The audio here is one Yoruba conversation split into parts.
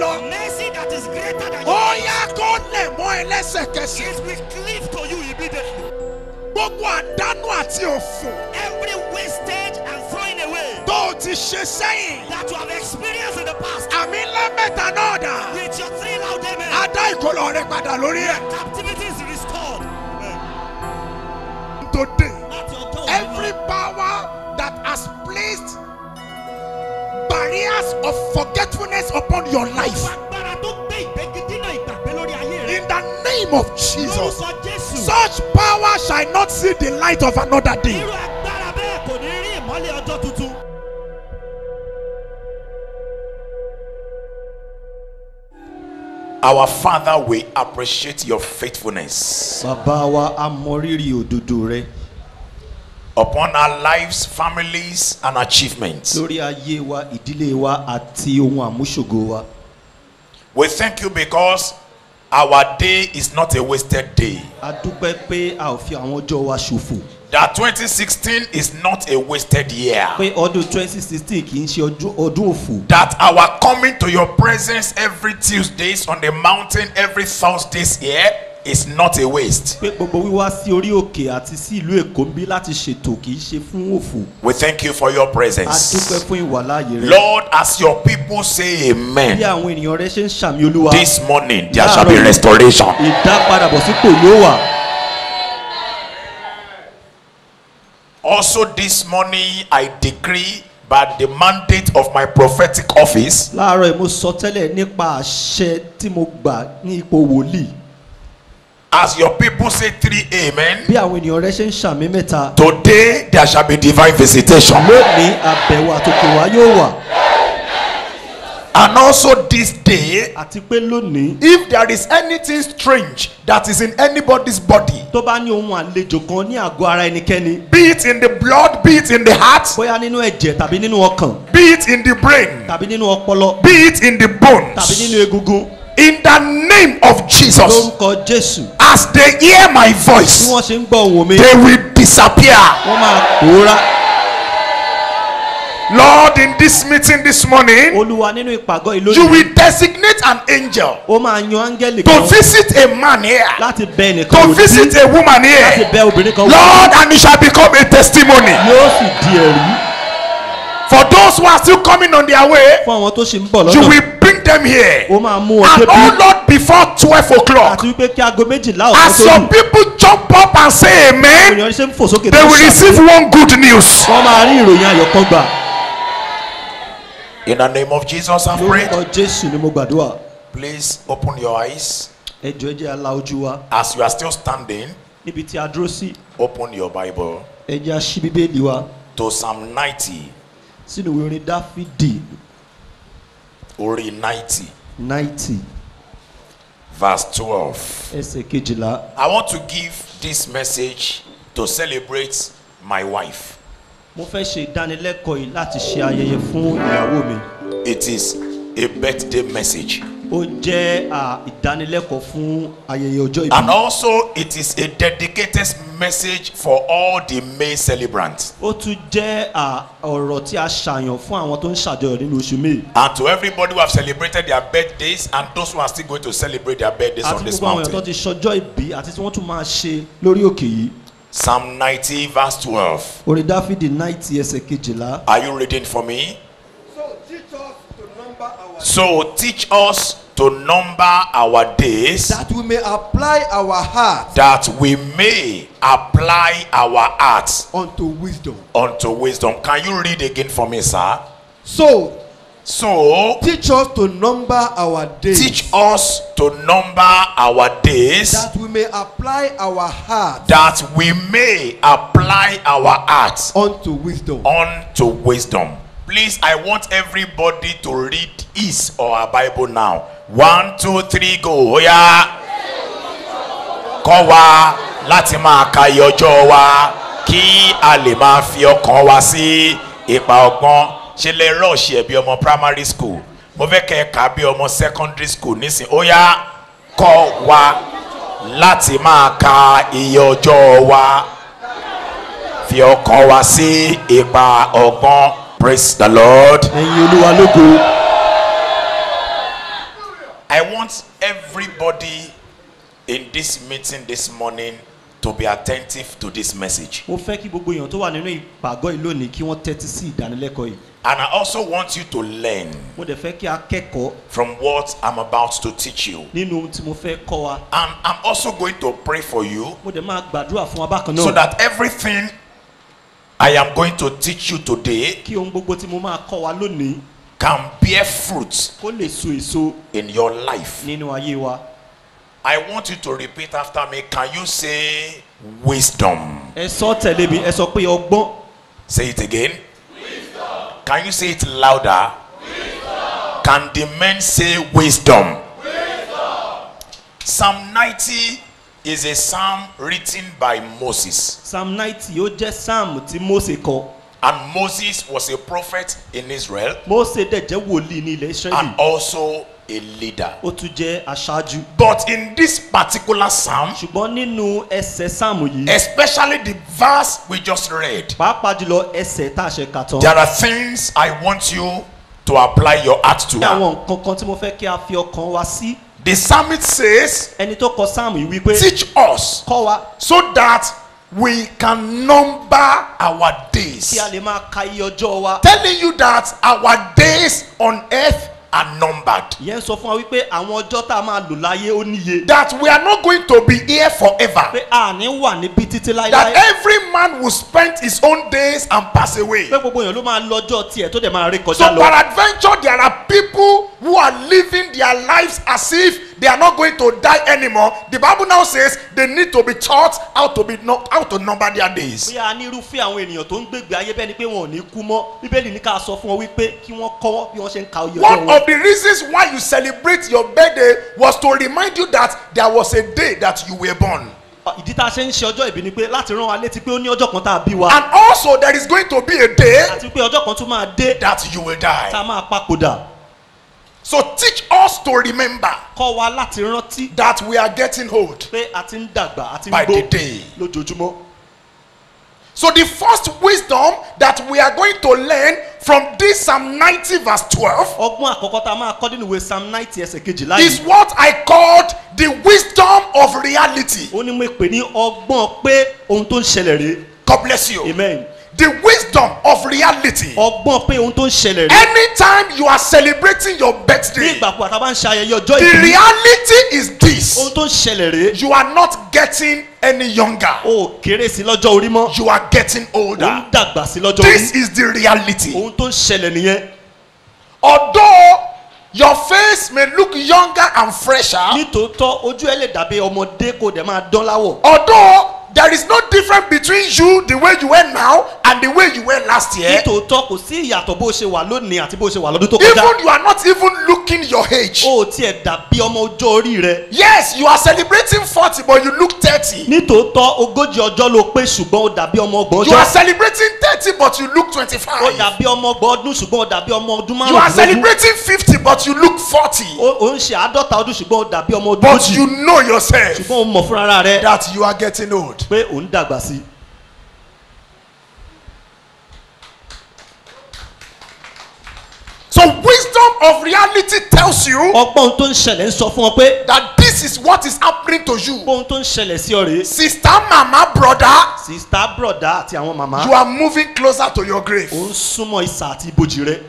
lọ. Mercy that is greater than Ó your yá kó lè mọ́ ẹ lẹ́sẹ̀kẹsẹ̀. it will cleave to you immediately. Gbogbo àdánù àti òfò Every wastage and throwing away tó o ti ṣe sẹ́yìn. that you have experienced in the past, Àmì ńlá mẹ́ta náà dà. with your 3 loud amen, A dá ìkólọ rẹ padà lórí ẹ̀. captivity is restored. Today, At your door, every power that has placed barriers of forgetfulness upon your life, agbára tó gbé ìgbẹ́gidínà ìgbàgbé lórí ayé rẹ. in the name of Jesus, Lórúkọ Jésù. such power shall not see the light of another day. Irú agbára bẹ́ẹ̀ kò ní rí ìmọ́lẹ̀ ọjọ́ tuntun. Our Father, we appreciate your faithfulness Bàbá wa a mọ rírì òdodo rẹ upon our lives, families, and achievements. lórí ayé wa, ìdílé wa àti ohun àmúṣògo wa. We thank you because our day is not a wasted day. A dúpẹ́ pé a ò fi àwọn ọjọ́ wa ṣòfò. That 2016 is not a wasted year. Pé ọdún 2016 kì í ṣe ọdún òfò. That our coming to your presence every Tuesdays on the mountain, every Thursdays here is not a waste. Pé gbogbo wíwá sí orí òkè àti sí ìlú Èkó ń bí láti ṣètò kì í ṣe fún òfò. We thank you for your A dúpẹ́ presence. fún ìwàláàyè rẹ. Lord, as your people say Bí amen, àwọn ènìyàn rẹ ṣe ń ṣàmì Olúwa. this morning there shall be restoration. Ìdápadàbọ̀sípò yóò wà. Also this morning I decree by the mandate of my prophetic office Láàárọ̀ yìí mo sọ tẹ́lẹ̀ nípa àṣẹ tí mo gbà ní ipò wòlíì. as your people say 3 amen. Bí àwọn ènìyàn rẹ ṣe ń ṣàmì mẹ́ta. Today there shall be divine visitation. Lónìí àbẹ̀wò àtòkè wa yóò wà. And also this day, Àti pé lónìí if there is anything strange that is in anybody's body, tó bá ní ohun àlejò kan ní àgọ́ ara ẹnikẹ́ni, be it in the blood, be it in the heart, bóyá nínú ẹ̀jẹ̀ tàbí nínú ọkàn be it in the brain, tàbí nínú ọpọlọ be it in the tàbí bones, nínú egungun, in the name of Jesus, lórúkọ Jésù, as they hear my bí voice, wọ́n ṣe ń gbọ́ ohùn mi, they will disappear. wọ́n máa pòórá. Lord, in this meeting this morning, Olúwa nínú ìpàgọ́ ìlú you yìí, will designate an angel ó máa yan áńgẹ́lì to kan visit a man here, láti bẹ ẹnìkan to wò visit sí, a woman láti here. bẹ obìnrin kan wò, Lord, and it shall become a testimony yóò sì di ẹ̀rí for those who are still coming on their way. fún àwọn tó ṣì ń bọ̀ You lọ́nà. will bring them here. Ó máa mú wọn And débi. oh Lord, before 12 o'clock, Àti wípé kí aago 12 ọ̀sán as tó your lù, people jump up and say amen, ènìyàn ṣe ń fò sókè they tó ń will receive ṣàmì. one good news. Wọ́n máa rí ìròyìn ayọ̀ kan gbà. In the name of Jesus, I pray. Lórúkọ Jésù ni mo gbàdúrà. Please open your eyes. Ẹ jọ̀ọ́ ẹ jẹ́ a la ojú wa. As you are still standing, Níbi tí a dúró sí, open your Bible ẹ jẹ́ a ṣí Bíbélì wa to Psalm 90, sínú ìwé orin Dáfídì Ori 90, 90 verse 12. ẹsẹ̀ 12. I want to give this message to celebrate my wife. Mo fẹ́ ṣe ìdánilẹ́kọ̀ọ́ yìí láti ṣe ayẹyẹ fún ìyàwó mi. It is a birthday message. Ó jẹ́ ìdánilẹ́kọ̀ọ́ fún ayẹyẹ ọjọ́ ìbí. And also it is a dedicated message for all the May celebrants. Ó tún jẹ́ ọ̀rọ̀ tí a ṣàyàn fún àwọn tó ń ṣàjọyọ̀ nínú oṣù May. And to everybody who have celebrated their birthdays and those who are still going to celebrate their birthdays Àti on this gbogbo àwọn èèyàn tó mountain. ti ṣọjọ́ ìbí àti tí wọ́n tún máa ṣe lórí òkè yìí. Psalm 90 verse 12. Orin Dáfídì 90 ẹsẹ̀ 12. Are you reading for me? So teach us to number our days, So teach us to number our days, that we may apply our heart that we may apply our hearts unto wisdom. unto wisdom. Can you read again for me, sir? So So teach us to number our days, teach us to number our days, that we may apply our heart that we may apply our hearts unto wisdom. unto wisdom. Please, I want everybody to read his or her Bible now. 1, 2, 3, go. Oya. Kọ́ wa láti máa ka iye ọjọ́ wa kí a lè máa fi ọkàn wa sí ipa ọgbọ́n. Ṣe lè rush ẹ̀ bí ọmọ primary school. Mo fẹ́ kẹ́ ẹ kà bí ọmọ secondary school nísìn. Oya. Kọ́ wa láti máa ka iye ọjọ́ wa. Fi ọkàn wa sí ipa ọgbọ́n. Praise the Lord. Ẹ̀yin Olúwa lógo. want everybody in this meeting this morning to be attentive to this message. mo fẹ́ kí gbogbo èèyàn tó wà nínú ìpàgọ́ yìí lónìí kí wọ́n tẹ́tí sí ìdánilẹ́kọ̀ọ́ yìí. And I also want you to learn mo dẹ̀ fẹ́ kí a kẹ́kọ̀ọ́ from what I'm about to teach you. nínú ohun tí mo fẹ́ kọ́ wa. And I'm also going to pray for you mo dẹ̀ máa gbàdúrà fún wa bákan náà. so that everything I am going to teach you today kí ohun gbogbo tí mo máa kọ́ wa lónìí can bear fruit kó lè so èso in your life. nínú ayé wa. I want you to repeat after me. Can you say wisdom? ẹ sọ tẹ̀lé mi ẹ sọ pé ọgbọ́n. Say it again. Wisdom. Can you say it louder? Wisdom. Can the men say wisdom? Wisdom. Psalm 90 is a psalm written by Moses. Psalm 90 ó jẹ́ psalm tí Mósè kọ. And Moses was a prophet in Israel Mósè dẹ̀ jẹ́ wòlíì ní ilẹ̀ Ísírẹ́lì. and also a leader. ó tún jẹ́ aṣáájú. But in this particular psalm, ṣùgbọ́n nínú ẹsẹ̀ psalm yìí. especially the verse we just read, pàápàá jùlọ ẹsẹ̀ tá a ṣe kà tán. there are things I want you to apply your heart to. àwọn nǹkan kan tí mo fẹ́ kí a fi ọkàn wa sí. The psalmist says, ẹni tó kọ psalm yìí wípé. teach us kọ́ wa so that we can number our days. kí a lè máa ka iye ọjọ́ wa. Telling you that our days on earth are numbered. ìyẹn sọ fún wa wípé àwọn ọjọ́ tá a máa lò láyé ó níye. That we are not going to be here forever. pé a ní wà níbí títí That láéláé. every man will spend his own days and pass away. pé gbogbo èèyàn ló máa lọ́jọ́ tiẹ̀ tó dẹ̀ máa rí So kọjá lọ. peradventure there are people who are living their lives as if they are not going to die anymore. The Bible now says they need to be taught how to number their days. bí a ní irúfẹ́ àwọn ènìyàn tó ń gbègbè ayé bẹ́ẹ̀ ni pé wọn ò ní kú mọ́. bíbélì ní ká sọ fún wọn wípé kí wọ́n kọ́ bí wọ́n ṣe ń ka iye ọjọ́ One wọn. of the reasons why you celebrate your birthday was to remind you that there was a day that you were born. ìdí tá a ṣe ń ṣe ọjọ́ ìbí ni pé láti rán wa létí pé ó ní ọjọ́ kan tá a bí wa. And also there is going to be a day àti pé ọjọ́ kan tún máa dé that you will die. tá a máa papòdà. So teach us to remember kọ́ wa láti rántí that we are getting old pé a ti ń dàgbà a ti ń by the gbó day. lójoojúmọ́. So the first wisdom that we are going to learn from this Psalm 90 verse 12 ọgbọ́n àkọ́kọ́ tá a máa kọ́ nínú ìwé Psalm 90 ẹsẹ̀ kejìlá is yìí. what I called the wisdom of reality. ó ní mo pè ní ọgbọ́n pé ohun tó ń ṣẹlẹ̀ rèé. God bless you. amen. The wisdom of reality. ọgbọ́n pé ohun tó ń ṣẹlẹ̀ rèé. Anytime you are celebrating your ní birthday, ìgbà pàtàkì bá ń ṣe ayẹyẹ ọjọ́ the ìbí. reality is ohun this: tó ń ṣẹlẹ̀ rèé. you are not getting any younger, o kéré sí lọ́jọ́ orí mọ́. you are getting o ń older. dàgbà sí lọ́jọ́ This orí. is the reality. ohun tó ń ṣẹlẹ̀ nìyẹn. Although your face may look younger and fresher, nítòótọ́ ojú ẹ lè dàbí ọmọdé kò dẹ̀ máa dán láwọ̀. although there is no difference between you the way you were now and the way you were last year, nítòótọ́ kò sí ìyàtọ̀ bó ṣe wà lónìí àti bó ṣe wà lọ́dún tó kọjá. even you are not even looking your age. o tiẹ̀ dàbí ọmọ ọjọ́ orí rẹ. Yes, you are celebrating 40 but you look 30. nítòótọ́ ogójì ọjọ́ ló pé ṣùgbọ́n ó dàbí ọmọ ọgbọ̀n You are ọjọ́. celebrating 30 but you look ó 25. dàbí ọmọ ọgbọ̀n ọdún ṣùgbọ́n ó dàbí ọmọ ọdún You are márùn-ún. celebrating 50 but you look 40. ó ń ṣe àádọ́ta ọdún ṣùgbọ́n ó dàbí ọmọ ọdún But méjì. you know yourself ṣùgbọ́n ó mọ̀ fúnra rẹ that you are getting old. pé ò ń dàgbà sí. So wisdom of reality tells you ọgbọ́n ohun tó ń ṣẹlẹ̀ ń sọ fún ọ pé that this is what is happening to you. ohun tó ń ṣẹlẹ̀ sí ọ rèé. Sister, mama, brother, sista broda àti àwọn màmá. you are moving closer to your grave. ó ń súnmọ́ isà àti ibojì rẹ.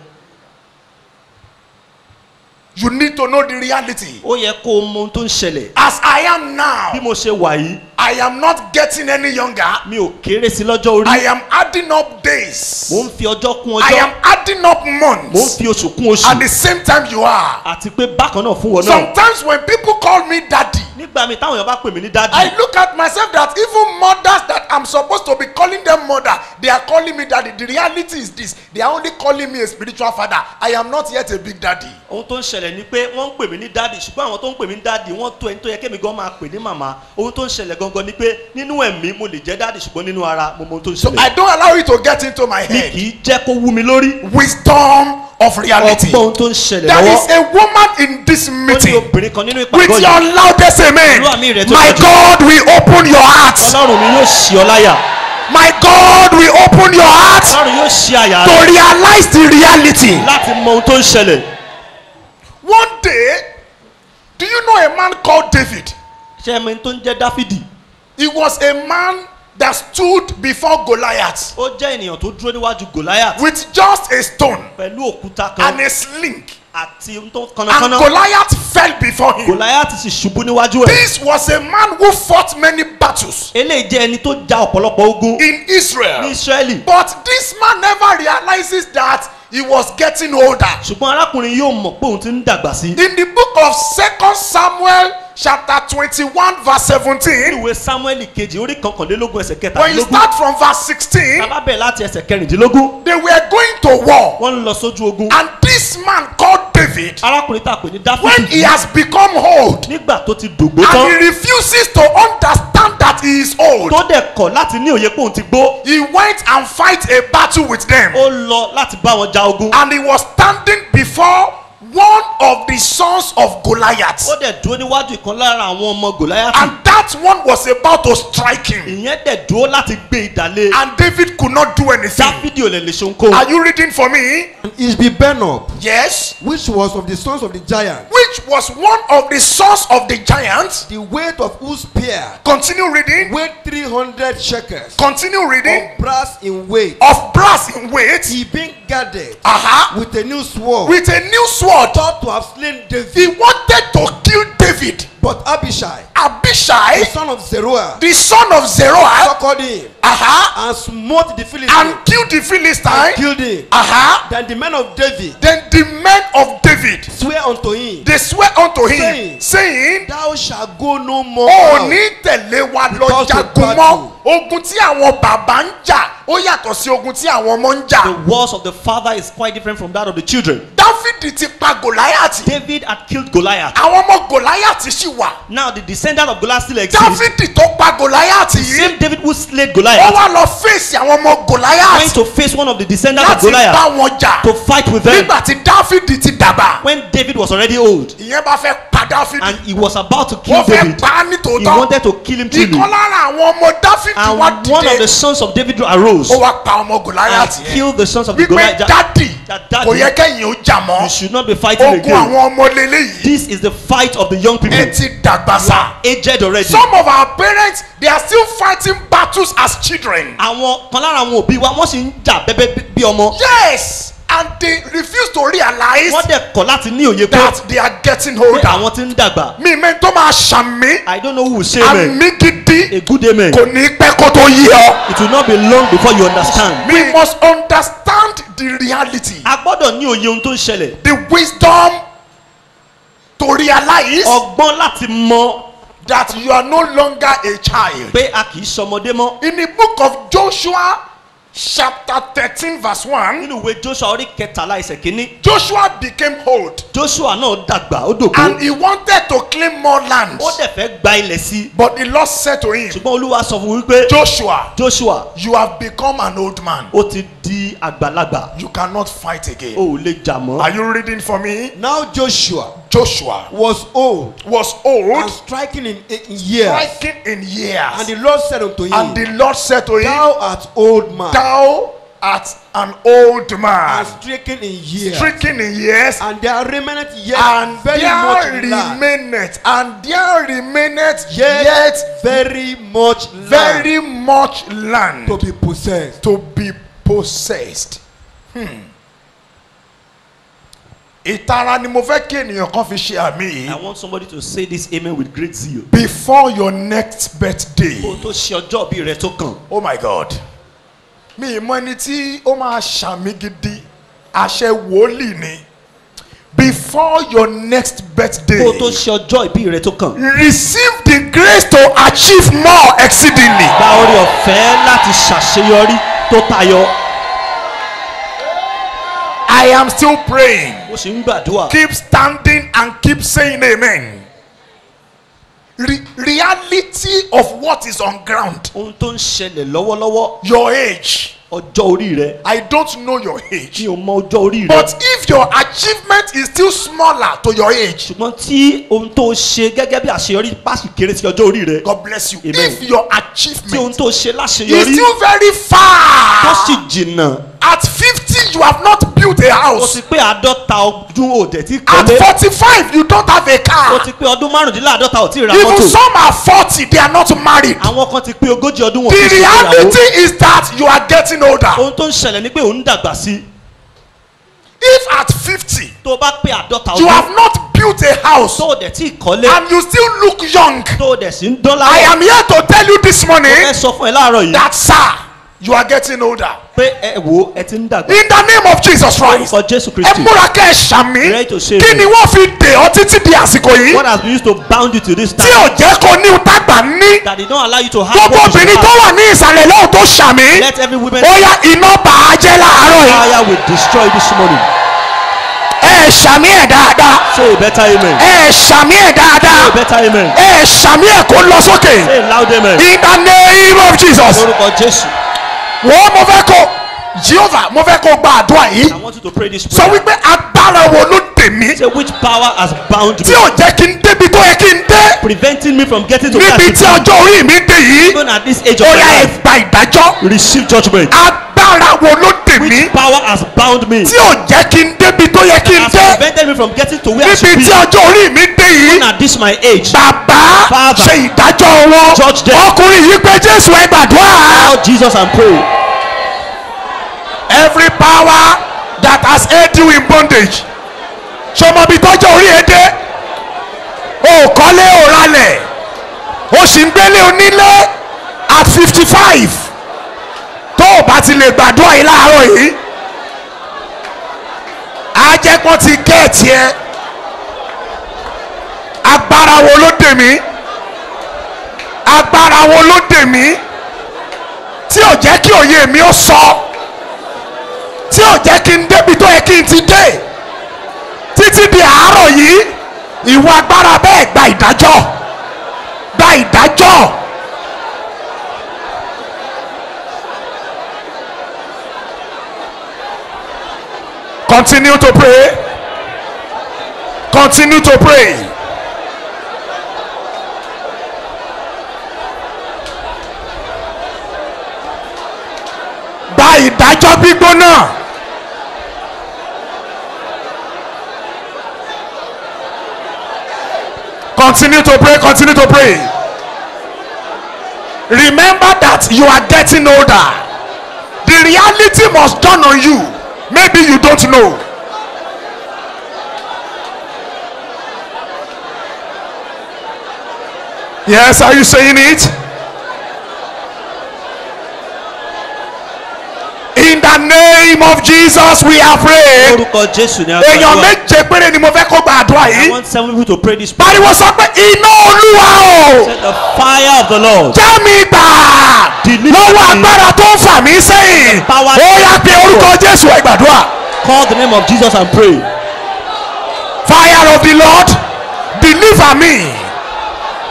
You need to know the reality. ó yẹ kó o mọ ohun tó ń ṣẹlẹ̀. As I am bí now, mo ṣe wà yìí I am not getting any younger. mi ò kéré sí lọ́jọ́ I orí. am adding up days. mo ń fi ọjọ́ kún I ọjọ́. am adding up mo ń months. fi oṣù kún At the oṣù. same time you are. àti pé bákan náà fún wọn náà. Sometimes when people call me daddy, nígbà mi táwọn èèyàn bá pè mí ní I dádì. look at myself that even mothers that I'm supposed to be calling them mother, they are calling me daddy. The reality is this: they are only calling me a spiritual father. I am not yet a big daddy. ohun tó ń ṣẹlẹ̀ ni pé wọ́n ń pè mí ní dádì ṣùgbọ́n àwọn tó ń pè mí ní dádì wọ́n tó ẹni tó yẹ kémi gan máa pè ní màmá. ohun tó ń ṣẹlẹ̀ gangan ni pé nínú ẹ̀mí mo lè jẹ́ dádì ṣùgbọ́n nínú ara mo mọ ohun tó ń So I ṣẹlẹ̀. don't allow it to get into my mi head. kì í jẹ́ kó wú mi lórí. Wisdom of reality. ọgbọ́n ohun tó ń ṣẹlẹ̀ There is lọ́wọ́. a woman in this ó ní meeting. obìnrin kan nínú With ìpàgọ́ your yìí. loudest amen, Pẹ̀lú àmì rẹ̀ tó my dájú. God will open your heart. ọlọ́run mi yóò ṣí ọ láyà. My God will open your heart ọlọ́run yóò ṣí àyà to rẹ realize the reality. láti mọ ohun tó ń ṣẹlẹ̀. One day, Do you know a man called David? ṣé ẹ mọ̀ ẹni tó ń jẹ́ dáfídì? He was a man that stood before Goliath ó jẹ́ ènìyàn tó dúró níwájú goliath with just a stone pẹ̀lú òkúta and kan a sling. àti ohun tó And kánnakánná. Goliath fell before him. goliath sì ṣubú níwájú ẹ̀. This was a man who fought many battles eléyìí jẹ́ ẹni tó ja ọ̀pọ̀lọpọ̀ ogun in ní Israel. israeli. But this man never realizes that he was getting older. ṣùgbọ́n arákùnrin yóò mọ̀ pé òun ti ń dàgbà sí. In the book of 2 Samuel chapter 21 verse 17, ìwé samuel kejì orí kọkànlélógún ẹsẹ̀ when you kẹtàlélógún. start from verse 16, alábẹ̀ láti ẹsẹ̀ kẹrìndínlógún. they were going to war. wọ́n ń lọ sójú ogun. And this man called David, arákùnrin tá a pè ní when he dáfídì has become old nígbà tó ti dògbó and tán he refuses to understand that he is old, tó dẹ̀ kọ̀ láti ní òye pé òun ti gbó. he went and fight a battle with them. ó lọ láti bá wọn ja ogun. And he was standing before one of the sons of Goliath. ó dẹ̀ dúró níwájú ìkan lára àwọn ọmọ gòláyàtì. And that one was about to strike him. ìyẹn dẹ̀ dúró láti gbé ìdálé. And David could not do anything. dáfídì ò lè lè ṣe ohunkóhun. Are you reading for me? And Ishbi-Benob, Yes. which was of the sons of the giant, Which was one of the sons of the giants. the weight of whose spear Continue reading. weighed 300 shekels Continue reading. of brass in weight. Of brass in weight. He being guarded With with a new sword, a new sword. thought to have slain He David. wanted to kill David. But Abishai, Abishai, the son of Zeruiah, the son of Zeruiah, succored him and and smote the Philistine, killed the Philistine. killed him. Then the men of David Then the men of David, swear unto him, they swear unto him, saying, Thou shalt go no more ó out. ní tẹ̀lé wa lọ Because of jagun mọ́. battle. Ogun tí àwọn bàbá ń jà ó yàtọ̀ sí ogun tí àwọn ọmọ ń jà. the wars of the father is quite different from that of the children. Dáfídì ti pa Gòláyàtì. david had killed goliath. Àwọn ọmọ Gòláyàtì sì wà. now the descendant of goliath still exists. Dáfídì tó pa Gòláyàtì same yìí david who slayed ó goliath wá lọ fèsì àwọn ọmọ went Gòláyàtì to face one of the descendants of láti bá goliath wọn jà. to fight with them. Nígbà tí Dáfídì ti dàgbà, when david was already old ìyẹn bá fẹ́ pa Dáfídì. and he was about to kill Wọ́n fẹ́ david, pa á he nítòótọ́. wanted to kill him truly. Ìkan lára àwọn ọmọ Dáfídì wá and one of the dìde. sons of david arose Ó wá pa ọmọ and Gòláyàtì yẹn. killed the sons of the Wípé goliath. dádì That daddy, kò yẹ kẹ́yìn ó jà you mọ́. should not be fighting Ogun again. àwọn ọmọ lélẹ́yìí. This is the fight of the young people. Ẹ ti dàgbà sá. Aged already. Some of our parents, they are still fighting battles as children. àwọn kan lára àwọn òbí wa wọ́n sì ń jà bẹ́bẹ́ bí ọmọ. Yes, and they refuse to realize wọ́n dẹ̀ kọ̀ láti ní òye pé that they are getting pé older. àwọn ti ń dàgbà. Mi mẹ́ tó máa ṣàmì, I don't know who will say amen. àmì gidi A good amen. kò ní pẹ́ kó tó yí ọ. It will not be long before you understand. We must understand the reality, a gbọ́dọ̀ ní òye ohun tó ń ṣẹlẹ̀. the wisdom to realize ọgbọ́n láti mọ that you are no longer a child. pé a kì í ṣọmọdé mọ́. In the book of Joshua chapter 13 verse 1, nínú ìwé joshua orí kẹtàlá ẹsẹ̀ kínní. Joshua became old joshua náà dàgbà ó dògbó. and he wanted to claim more land. ó dẹ̀ fẹ́ gba ilẹ̀ sí i. But the Lord said to him, ṣùgbọ́n olúwa sọ fún wípé Joshua, joshua you have become an old man. ó ti di àgbàlagbà. You cannot fight again. o ò lè jà mọ́. Are you reading for me? Now Joshua Joshua was old was and old, striking in years. striking in years. And the Lord said unto him, And the Lord said to him, Thou art old man, thou art an old man, and stricken in years, stricken in years, and there remaineth yet and very much there land, remaineth yet yet very much land very much land to be possessed. to be possessed. Ìtara ni mo fẹ́ kí ènìyàn kan fi ṣe àmì I yìí. want somebody to say this amen with great zeal. Before your next birthday. kó o tó ṣe ọjọ́ bí rẹ tó kàn. Oh my God. Mi ì mọ ẹni tí ó máa ṣàmì gidi, àṣẹ wòlíì ni. Before your next birthday. kó o tó ṣe ọjọ́ ìbí rẹ tó kàn. Receive the grace to achieve more exceedingly. gba oore ọ̀fẹ́ láti ṣàṣeyọrí tó tayọ. I am still praying. mo sì ń gbàdúrà. Keep standing and keep saying amen. Reality of what is on ground. ohun tó ń ṣẹlẹ̀ lọ́wọ́lọ́wọ́ Your age. ọjọ́ orí rẹ. I don't know your age. mi ò mọ ọjọ́ orí rẹ. But if your achievement is still smaller to your age, ṣùgbọ́n tí ohun tó ṣe gẹ́gẹ́ bí àṣeyọrí bá sì kéré sí ọjọ́ orí rẹ. God bless you. Amen. If your tí ohun achievement tó ṣe is láṣeyọrí still very tó sì far, jìnnà. at 50 you have not built a ó house. sì pé àádọ́ta àádọ́ta ọdún òde tí At kọ́lé. 45, you don't have a ó car. ti pé ọdún márùndínláàdọ́ta ò tí ì ra Even mọ́tò. some are 40, they are not married. àwọn kan ti pé ogójì ọdún wọn The kì í ṣe ìyàwó. reality is that you are getting older. ohun tó ń ṣẹlẹ̀ ni pé òun dàgbà sí. If at 50, tó o bá pé àádọ́ta you ọdún have not built a house tó o dẹ̀ tí ì kọ́lé and you still look young, tó o dẹ̀ sí ń dán I láyọ̀. am here to tell you this mo morning fẹ́ sọ fún ẹ láàárọ̀ yìí that, sir, you are getting older. pé ẹ wo ẹ ti ń dàgbà. In the name of Jesus Christ. orúkọ Jésù Ẹ Kristi. múra kẹ́ ẹ ṣàmì. Ready to say Kí ni wọ́n fi dè ọ́ títí di àsìkò yìí? what has been used to bound you to this Tí time ò jẹ́ kó ní tágbà ní. that they don't allow you to have Gbogbo what you obìnrin should tó have. wà ní ìsàlẹ̀ lọ́hùn tó ṣàmì. Let every woman Ó yá iná bà á jẹ́ láàárọ̀ yìí. fire will destroy this morning. Ẹ ṣàmì ẹ̀ dáadáa. Say a better amen. Ẹ ṣàmì ẹ̀ Say a dáadáa. better amen. Ẹ ṣàmì ẹ̀ kó lọ sókè. Say a loud amen. In the name of Jesus. orúkọ Jésù. Wọ́n mo fẹ́ kó Jehovah mo fẹ́ kó gba àdúrà yìí. I want you to pray this Sọ prayer. wípé agbára wo ló dè mí? Say which power has bound Tí me, ò jẹ́ kí n débi tó yẹ kí n dé. preventing me from getting to where I Níbi should tí be. ọjọ́ orí mi dé yìí. Even at this age of Ó my yá ẹ life, gba ìdájọ́. receive judgment. Agbára wo ló dè mí? Which power has bound me, Tí ò jẹ́ kí n débi tó yẹ kí n has dé. prevented me from getting to where I should Níbi be. tí ọjọ́ orí mi dé Even yìí. at this my age, Bàbá Father, ṣe ìdájọ́ wọn. judge them. Ọkùnrin yìí pé Jésù ẹ gbàdúrà. call Jesus and pray. Every power that has held you in bondage. Ṣọmọbi tọ́jọ́ orí ẹ dé. O kọ́lé o ralẹ̀. O sì ń gbélé onílé at 55. Tó o bá ti lè gbàdúrà yìí láàárọ̀ yìí. Ajẹ́pọ̀ ti gẹ̀ẹ́tì ẹ. Agbára wo ló dè mí? Agbára wo ló dè mí? Tí ò jẹ́ kí òye mi ó sọ. Tí ò jẹ́ kí n débi tó yẹ kí n ti dé. Títí di àárọ̀ yìí, ìwọ agbára bẹ́ẹ̀ gba ìdájọ́. Gba ìdájọ́. Continue to pray. Continue to pray. Gba ìdájọ́ gbígbóná. Continue to pray. Continue to pray. Remember that you are getting older. The reality must dawn on you. Maybe you don't know. Yes, are you saying it? In the name of Jesus we are praying. orúkọ Jésù ni a Èèyàn gbàdúrà. méje péré ni mo fẹ́ kó gba àdúrà I yìí. want 7 people to pray this prayer. Pariwo sọ pé iná Olúwa o. Say the fire of the Lord. Já mi gbà lọ́wọ́ agbára tó ń fà mí sẹ́yìn. Ó yá pé orúkọ Jésù ẹ gbàdúrà. Call the name of Jesus and pray. Fire of the Lord, deliver me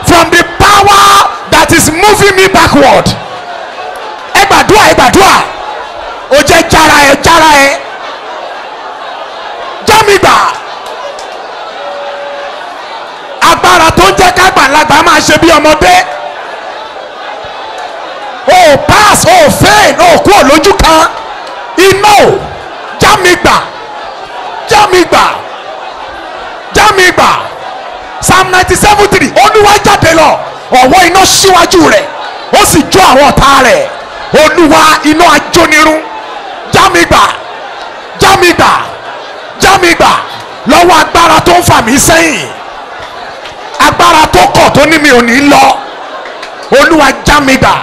from the power that is moving me backward. Ẹ gbàdúrà, ẹ gbàdúrà. Ó jẹ́ jára ẹ, jára ẹ. Já mi gbà. Agbára tó ń jẹ́ kágbàlagbà máa ṣe bí ọmọdé. O pass, o fail, o kúrò lójú kan. Iná o, já mi gbà. Já mi gbà. Já mi gbà. Psalm 97:3 Olúwa jáde lọ ọ̀wọ́ iná síwájú rẹ̀ ó sì jó àwọn ọ̀tá rẹ̀. Olúwa iná ajónirun. Já mi gbà. Já mi gbà. Já mi gbà lọ́wọ́ agbára tó ń fà mí sẹ́yìn. Agbára tó kọ̀ tó ní mi ò ní lọ. Olúwa já mi gbà.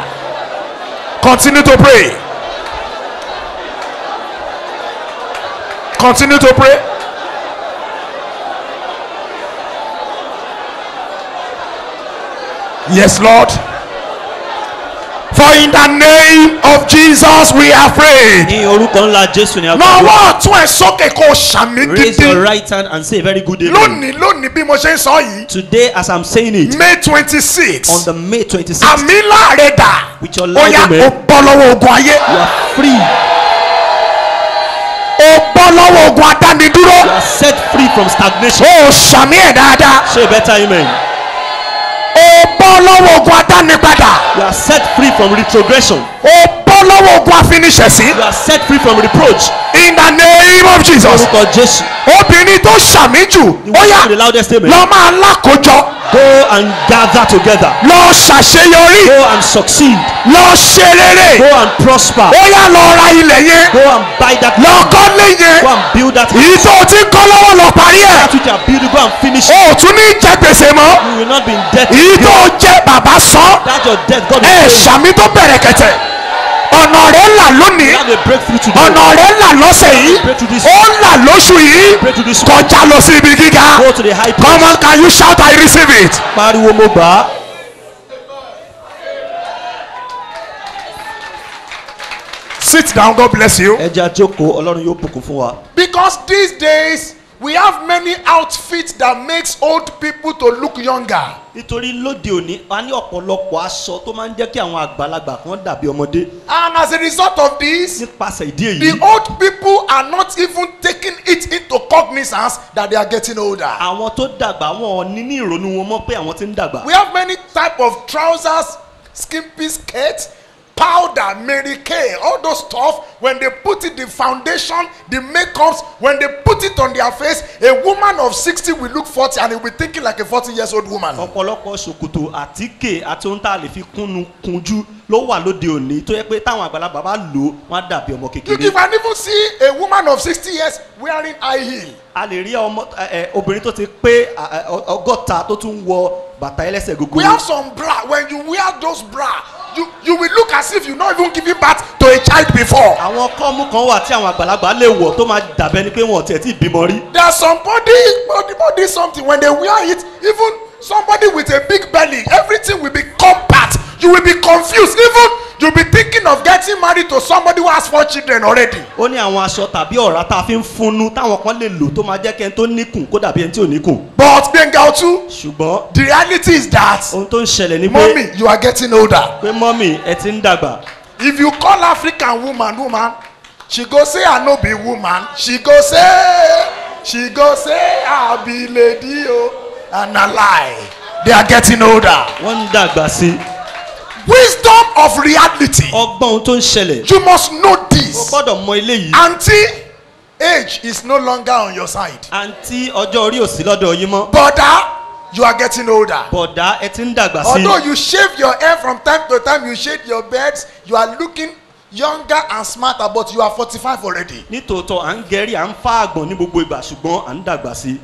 Continue to pray. Continue to pray. Yes, Lord. For in the name of Jesus we are prayed. Ní orúkọ ńlá Jésù ni a Lọ́wọ́ gbàdúrà. ọ̀tún ẹ̀ sókè kó o ṣàmì Raise your gidi. right hand and say a very good amen. Lónìí lónìí bí mo ṣe ń sọ yìí. Today as I'm saying it, May 26. on the May 26th, Àmì láàrẹ̀ dà. with your Ó loud yá o amen, bọ́ lọ́wọ́ ogun ayé. you are free. O bọ́ lọ́wọ́ ogun adánidúró. You are set free from stagnation. O ṣàmì ẹ̀ dáadáa. Say a better amen. O bọ́ lọ́wọ́ ogun adánipadà. You are set free from retrogression. O bọ́ bọ́ lọ́wọ́ ogun afiniṣẹ̀sín. You are set free from reproach. In the name of Jesus. Orúkọ Jésù. Obìnrin tó ṣàmì jù. The Ó one yá with the loudest amen. lọ máa lákòójọ. Go and gather together. Lọ ṣàṣeyọrí. Go and succeed. Lọ ṣe rere. Go and prosper. Ó yá lọ ra ilẹ̀ yẹn. Go and buy that Lọ land. kọ́lé Go yẹn. and build that Èyí house. tó o ti ń kọ́ lọ́wọ́ lọ parí ẹ̀. That which you are building, go and finish it. O ò tún ní jẹ gbèsè mọ́. You will not be in debt. Èyí tó o jẹ bàbá sọ. That's your debt. God will Ẹ pay you. ṣàmì tó bẹ̀rẹ̀ kẹ̀tẹ̀. Ọ̀nà rẹ̀ là lónìí. You have a breakthrough today. Ọ̀nà rẹ̀ là lọ́sẹ̀ yìí. Pray to this. Ó là lóṣù yìí. Pray to this. Kọjá lọ sí ibi gíga. Go to the high place. Come on, can you shout I receive it? Pariwo mo gbà á. Sit down, God bless you. Ẹ jẹ́ àjókòó, Ọlọ́run yóò bùkún fún wa. Because these days we have many outfits that makes old people to look younger. Nítorí lóde òní, a ní ọ̀pọ̀lọpọ̀ aṣọ tó máa ń jẹ́ kí àwọn àgbàlagbà kan dàbí ọmọdé. And as a result of this, Nípasẹ̀ ìdí èyí, the old people are not even taking it into cognizance that they are getting older. àwọn tó dàgbà wọn ò ní ní ìrònú wọn mọ́ pé àwọn ti ń dàgbà. We have many type of trousers, skimpy skirts, powder, Mary Kay, all those stuff. When they put it, the foundation, the makeups, when they put it on their face, a woman of 60 will look 40 and will be thinking like a 40-year-old woman. Ọ̀pọ̀lọpọ̀ ṣòkòtò àtíkè àti ohun tá a lè fi kunjú ló wà lóde òní tó yẹ pé táwọn àgbàlagbà bá lò ó wọ́n á dàbí ọmọ You kékeré. can even see a woman of 60 years wearing high heel. A lè rí obìnrin tó ti pé ọgọ́ta tó tún wọ bàtà ẹlẹ́sẹ̀ We gogoro. have some bra. When you wear those bra, you will look as if you not even giving birth to a child before. Àwọn kọ́ọ̀mù kan wà tí àwọn àgbàlagbà lè wọ̀ tó máa dàbẹ́ ni pé wọn ò tiẹ̀ tí ì bímọ rí. There's somebody something when they wear it, even somebody with a big belly, everything will be compact. You will be confused. Even you'll be thinking of getting married to somebody who has 4 children already. Ó ní àwọn aṣọ tàbí ọ̀rá tá a fi ń fúnnu táwọn kan lè lò tó máa jẹ́ kí ẹni tó níkùn kó dàbí ẹni tí ò níkùn. But Bengautu, Ṣùgbọ́n the reality is that, ohun tó ń ṣẹlẹ̀ ni pé mommy, you are getting older. mọ́mì ẹ ti ń dàgbà. If you call African woman, she go say I no be woman. She go say I be lady oh, and a lie. They are getting older. Wọ́n ń dàgbà sí i. Wisdom of reality. Ọgbọ́n ohun tó ń ṣẹlẹ̀. You must know O this. gbọ́dọ̀ mọ eléyìí. Auntie, age is no longer on your side. Àǹtí ọjọ́ orí ò sí lọ́dọ̀ yín mọ́. Brother, you are getting older. Bọ̀dá ẹ ti ń dàgbà sí Although i. you shave your hair from time to time, you shave your beards, you are looking younger and smarter, but you are 45 already. Nítòótọ́ à ń gẹ̀rí à ń fá àgbọ̀n ní gbogbo ìgbà ṣùgbọ́n à ń dàgbà sí i.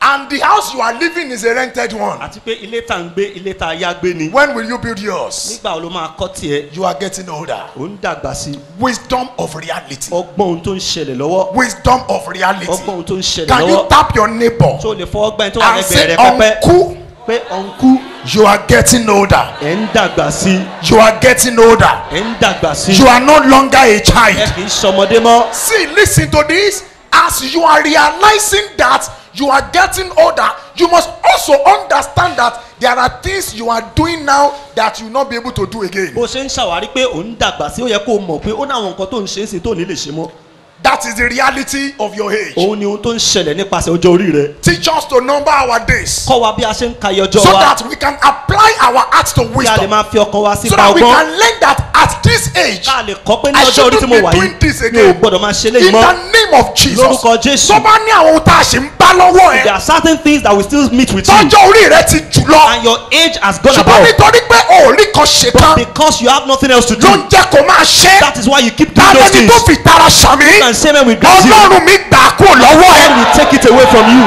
And the house you are living is a rented one. Àti pé ilé tá ń gbé ilé tá a yá gbé ni. When will you build yours? Nígbà wo ló máa kọ́ tiẹ̀? You are getting older. Ò ń dàgbà sí i. Wisdom of reality. Ọgbọ́n ohun tó ń ṣẹlẹ̀ lọ́wọ́. Wisdom of reality. Ọgbọ́n ohun tó ń ṣẹlẹ̀ Can you lọ́wọ́. tap your neighbor Tó o lè fọwọ́ gbẹ́ni tó wà and lẹ́gbẹ̀ẹ́ say, rẹ pẹ́pẹ́. Uncle, Pé ọ̀nkú you are getting older. ẹ̀ ń dàgbà sí i. You are getting older. Ẹ̀ ń dàgbà sí i. You are no longer a Ẹ child. kì í ṣọmọdé mọ́. See, listen to this. As you are realizing that you are getting older, you must also understand that there are things you are doing now that you will not be able to do again. Bó ṣe ń ṣàwárí pé ò ń dàgbà sí i, ó yẹ kó o mọ̀ pé ó ní àwọn nǹkan tó ń ṣe é sí tó ní lè ṣe mọ́. That is the reality of your age. Òun ni ohun tó ń ṣẹlẹ̀ nípasẹ̀ ọjọ́ orí rẹ. Teach us to number our days Kọ́ wa bí a ṣe ń ka iye ọjọ́ so wa. that we can apply our hearts to Kí a lè wisdom. máa fi ọkàn wa sí So ipa that we ọgbọ́n. can learn that at this age, Ká lè kọ́ pé ní I ọjọ́ orí tí shouldn't mo be wà doing this yìí mi ò again. gbọ́dọ̀ máa ṣe In léyìí the mọ́. name of Jesus. Lórúkọ Jésù. Tó bá ní àwọn ohun tá a ṣe ń bá lọ́wọ́ There ẹ̀, are certain things that will still meet with you. tọ́jọ́ orí rẹ ti jù lọ. And your age has gone Ṣùgbọ́n above. nítorí pé o ò rí kan ṣe But kan, because you have nothing else to do, ló ń jẹ́ kó máa ṣe. that is why you keep doing those Tálẹ́ni things. tó fi tara ṣàmì. And say, man, we bless you. Ọlọ́run mi gbà á kúrò lọ́wọ́ God ẹ̀. will take it away from you.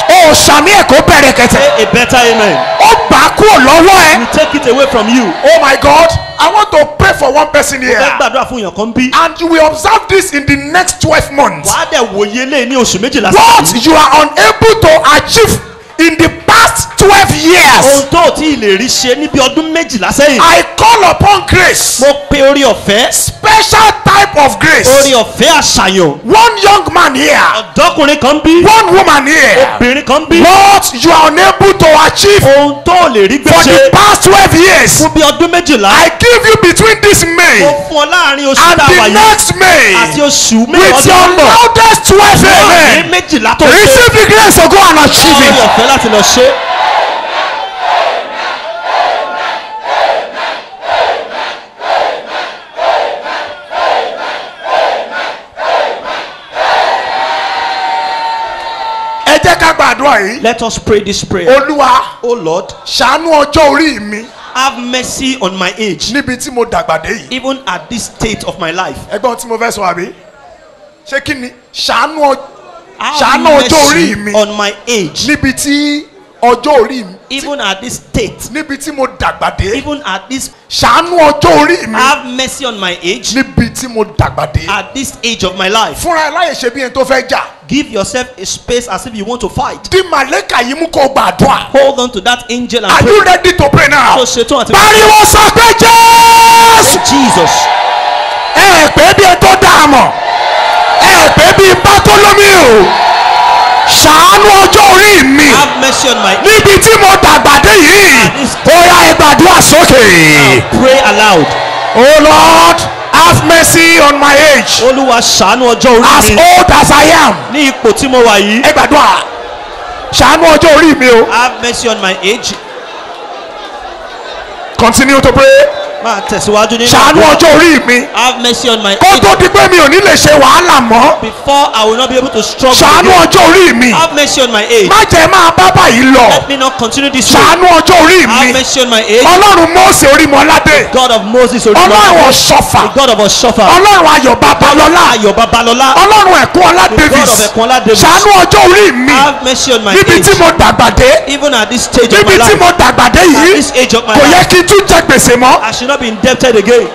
O ṣàmì ẹ̀ kó bẹ̀rẹ̀ kẹ̀tẹ̀. Say a better amen. Ó gbà á kúrò lọ́wọ́ ẹ̀. We take it away from you. Oh my God, I want to pray for one person Fẹ́ here. gbàdúrà fún èèyàn kan bí. And you will observe this in the next 12 months. Wàá dẹ̀ wòye lé ní oṣù méjìlá What sẹ́yìn. you are unable to achieve in the past 12 years, Ohun tó o tí ì lè rí ṣe níbi ọdún méjìlá sẹ́yìn. I call upon grace, Mo pe orí ọ̀fẹ́. special type of grace. Orí ọ̀fẹ́ àṣàyàn. One young man here, Ọ̀dọ́kùnrin kan bí. one woman here. Obìnrin kan bí. What you are unable to achieve Ohun tó o lè rí gbé for the ṣe. past 12 years, Fún bí ọdún méjìlá. I give you between this May Mo fún ọ láàrin oṣù and tá a wà the yìí. next May Àti oṣù mẹ́rin with ọdún your tó ń bọ̀. loudest 12 Láàrin amen. méjìlá tó ṣe. Receive the grace to go and achieve Orí it. ọ̀fẹ́ láti lọ ṣe. gbàdúrà yìí. Let us pray this prayer. Olúwa Oh Lord, ṣàánú ọjọ́ orí mi have mercy on my age, níbi tí mo dàgbà dé yìí. even at this state of my life. Ẹgbọ́n tí mo fẹ́ sọ àbí? Ṣé kí ni ṣàánú Have ọjọ́ orí mercy mi on my age, níbi tí ọjọ́ orí mi even at this state, níbi tí mo dàgbà dé. even at this. Ṣàánú ọjọ́ orí mi Have mercy on my age, níbi tí mo dàgbà dé. at this age of my life. Fúnra ẹ láyè ṣe bí ẹni tó fẹ́ jà. Give yourself a space as if you want to fight. Dí màlẹ́kà yìí mú kó gbàdúrà. Hold on to that angel and Are pray. you ready to pray now? So ṣetán àti. Pariwo sọ pé Jésù. Jesus, Ẹ pé bí ẹ tó dá a mọ̀. Ẹ pé bí Bákólómì o. Ṣàánú ọjọ́ orí mi. have mercy on my age. Níbi tí mo dàgbà dé yìí. Ó yá ẹ gbàdúrà sókè. Pray aloud. Oh Lord, have mercy on my age. Olúwa ṣàánú ọjọ́ orí As mi. old as I am. Ní ipò tí mo wà yìí. Ẹ gbàdúrà. Ṣàánú ọjọ́ orí mi o. Have mercy on my age. Continue to pray. Máa tẹ̀síwájú nínú. Ṣàánú ọjọ́ orí mi. Have mercy on my Kó age. tó di pé mi ò ní lè ṣe wàhálà mọ́. Before I will not be able to struggle Ṣàánú again. ọjọ́ orí mi. Have mercy on my age. Má jẹ́ máa bá báyìí lọ. Let me not continue this way. Ṣàánú ọjọ́ orí Have mi. mercy on my age. Ọlọ́run Mósè Orímọládé. God of Moses Ọlọ́run Olúwa. Ọ̀ṣọ́fà. The God of Oshofa. Ọlọ́run Ayọ̀ Babalọ́lá. Ayọ̀ Babalọ́lá. Ọlọ́run Ẹ̀kúnọlá The God Davis. of Ẹ̀kúnọlá Davis. Ṣàánú ọjọ́ orí mi. Have mercy on my Níbi age. tí mo dàgbà dé. Even at this stage of my Níbi tí life. mo dàgbà dé At yìí. this age of my Kò yẹ life. kí n tún jẹ gbèsè mọ́. I should not be indebted again.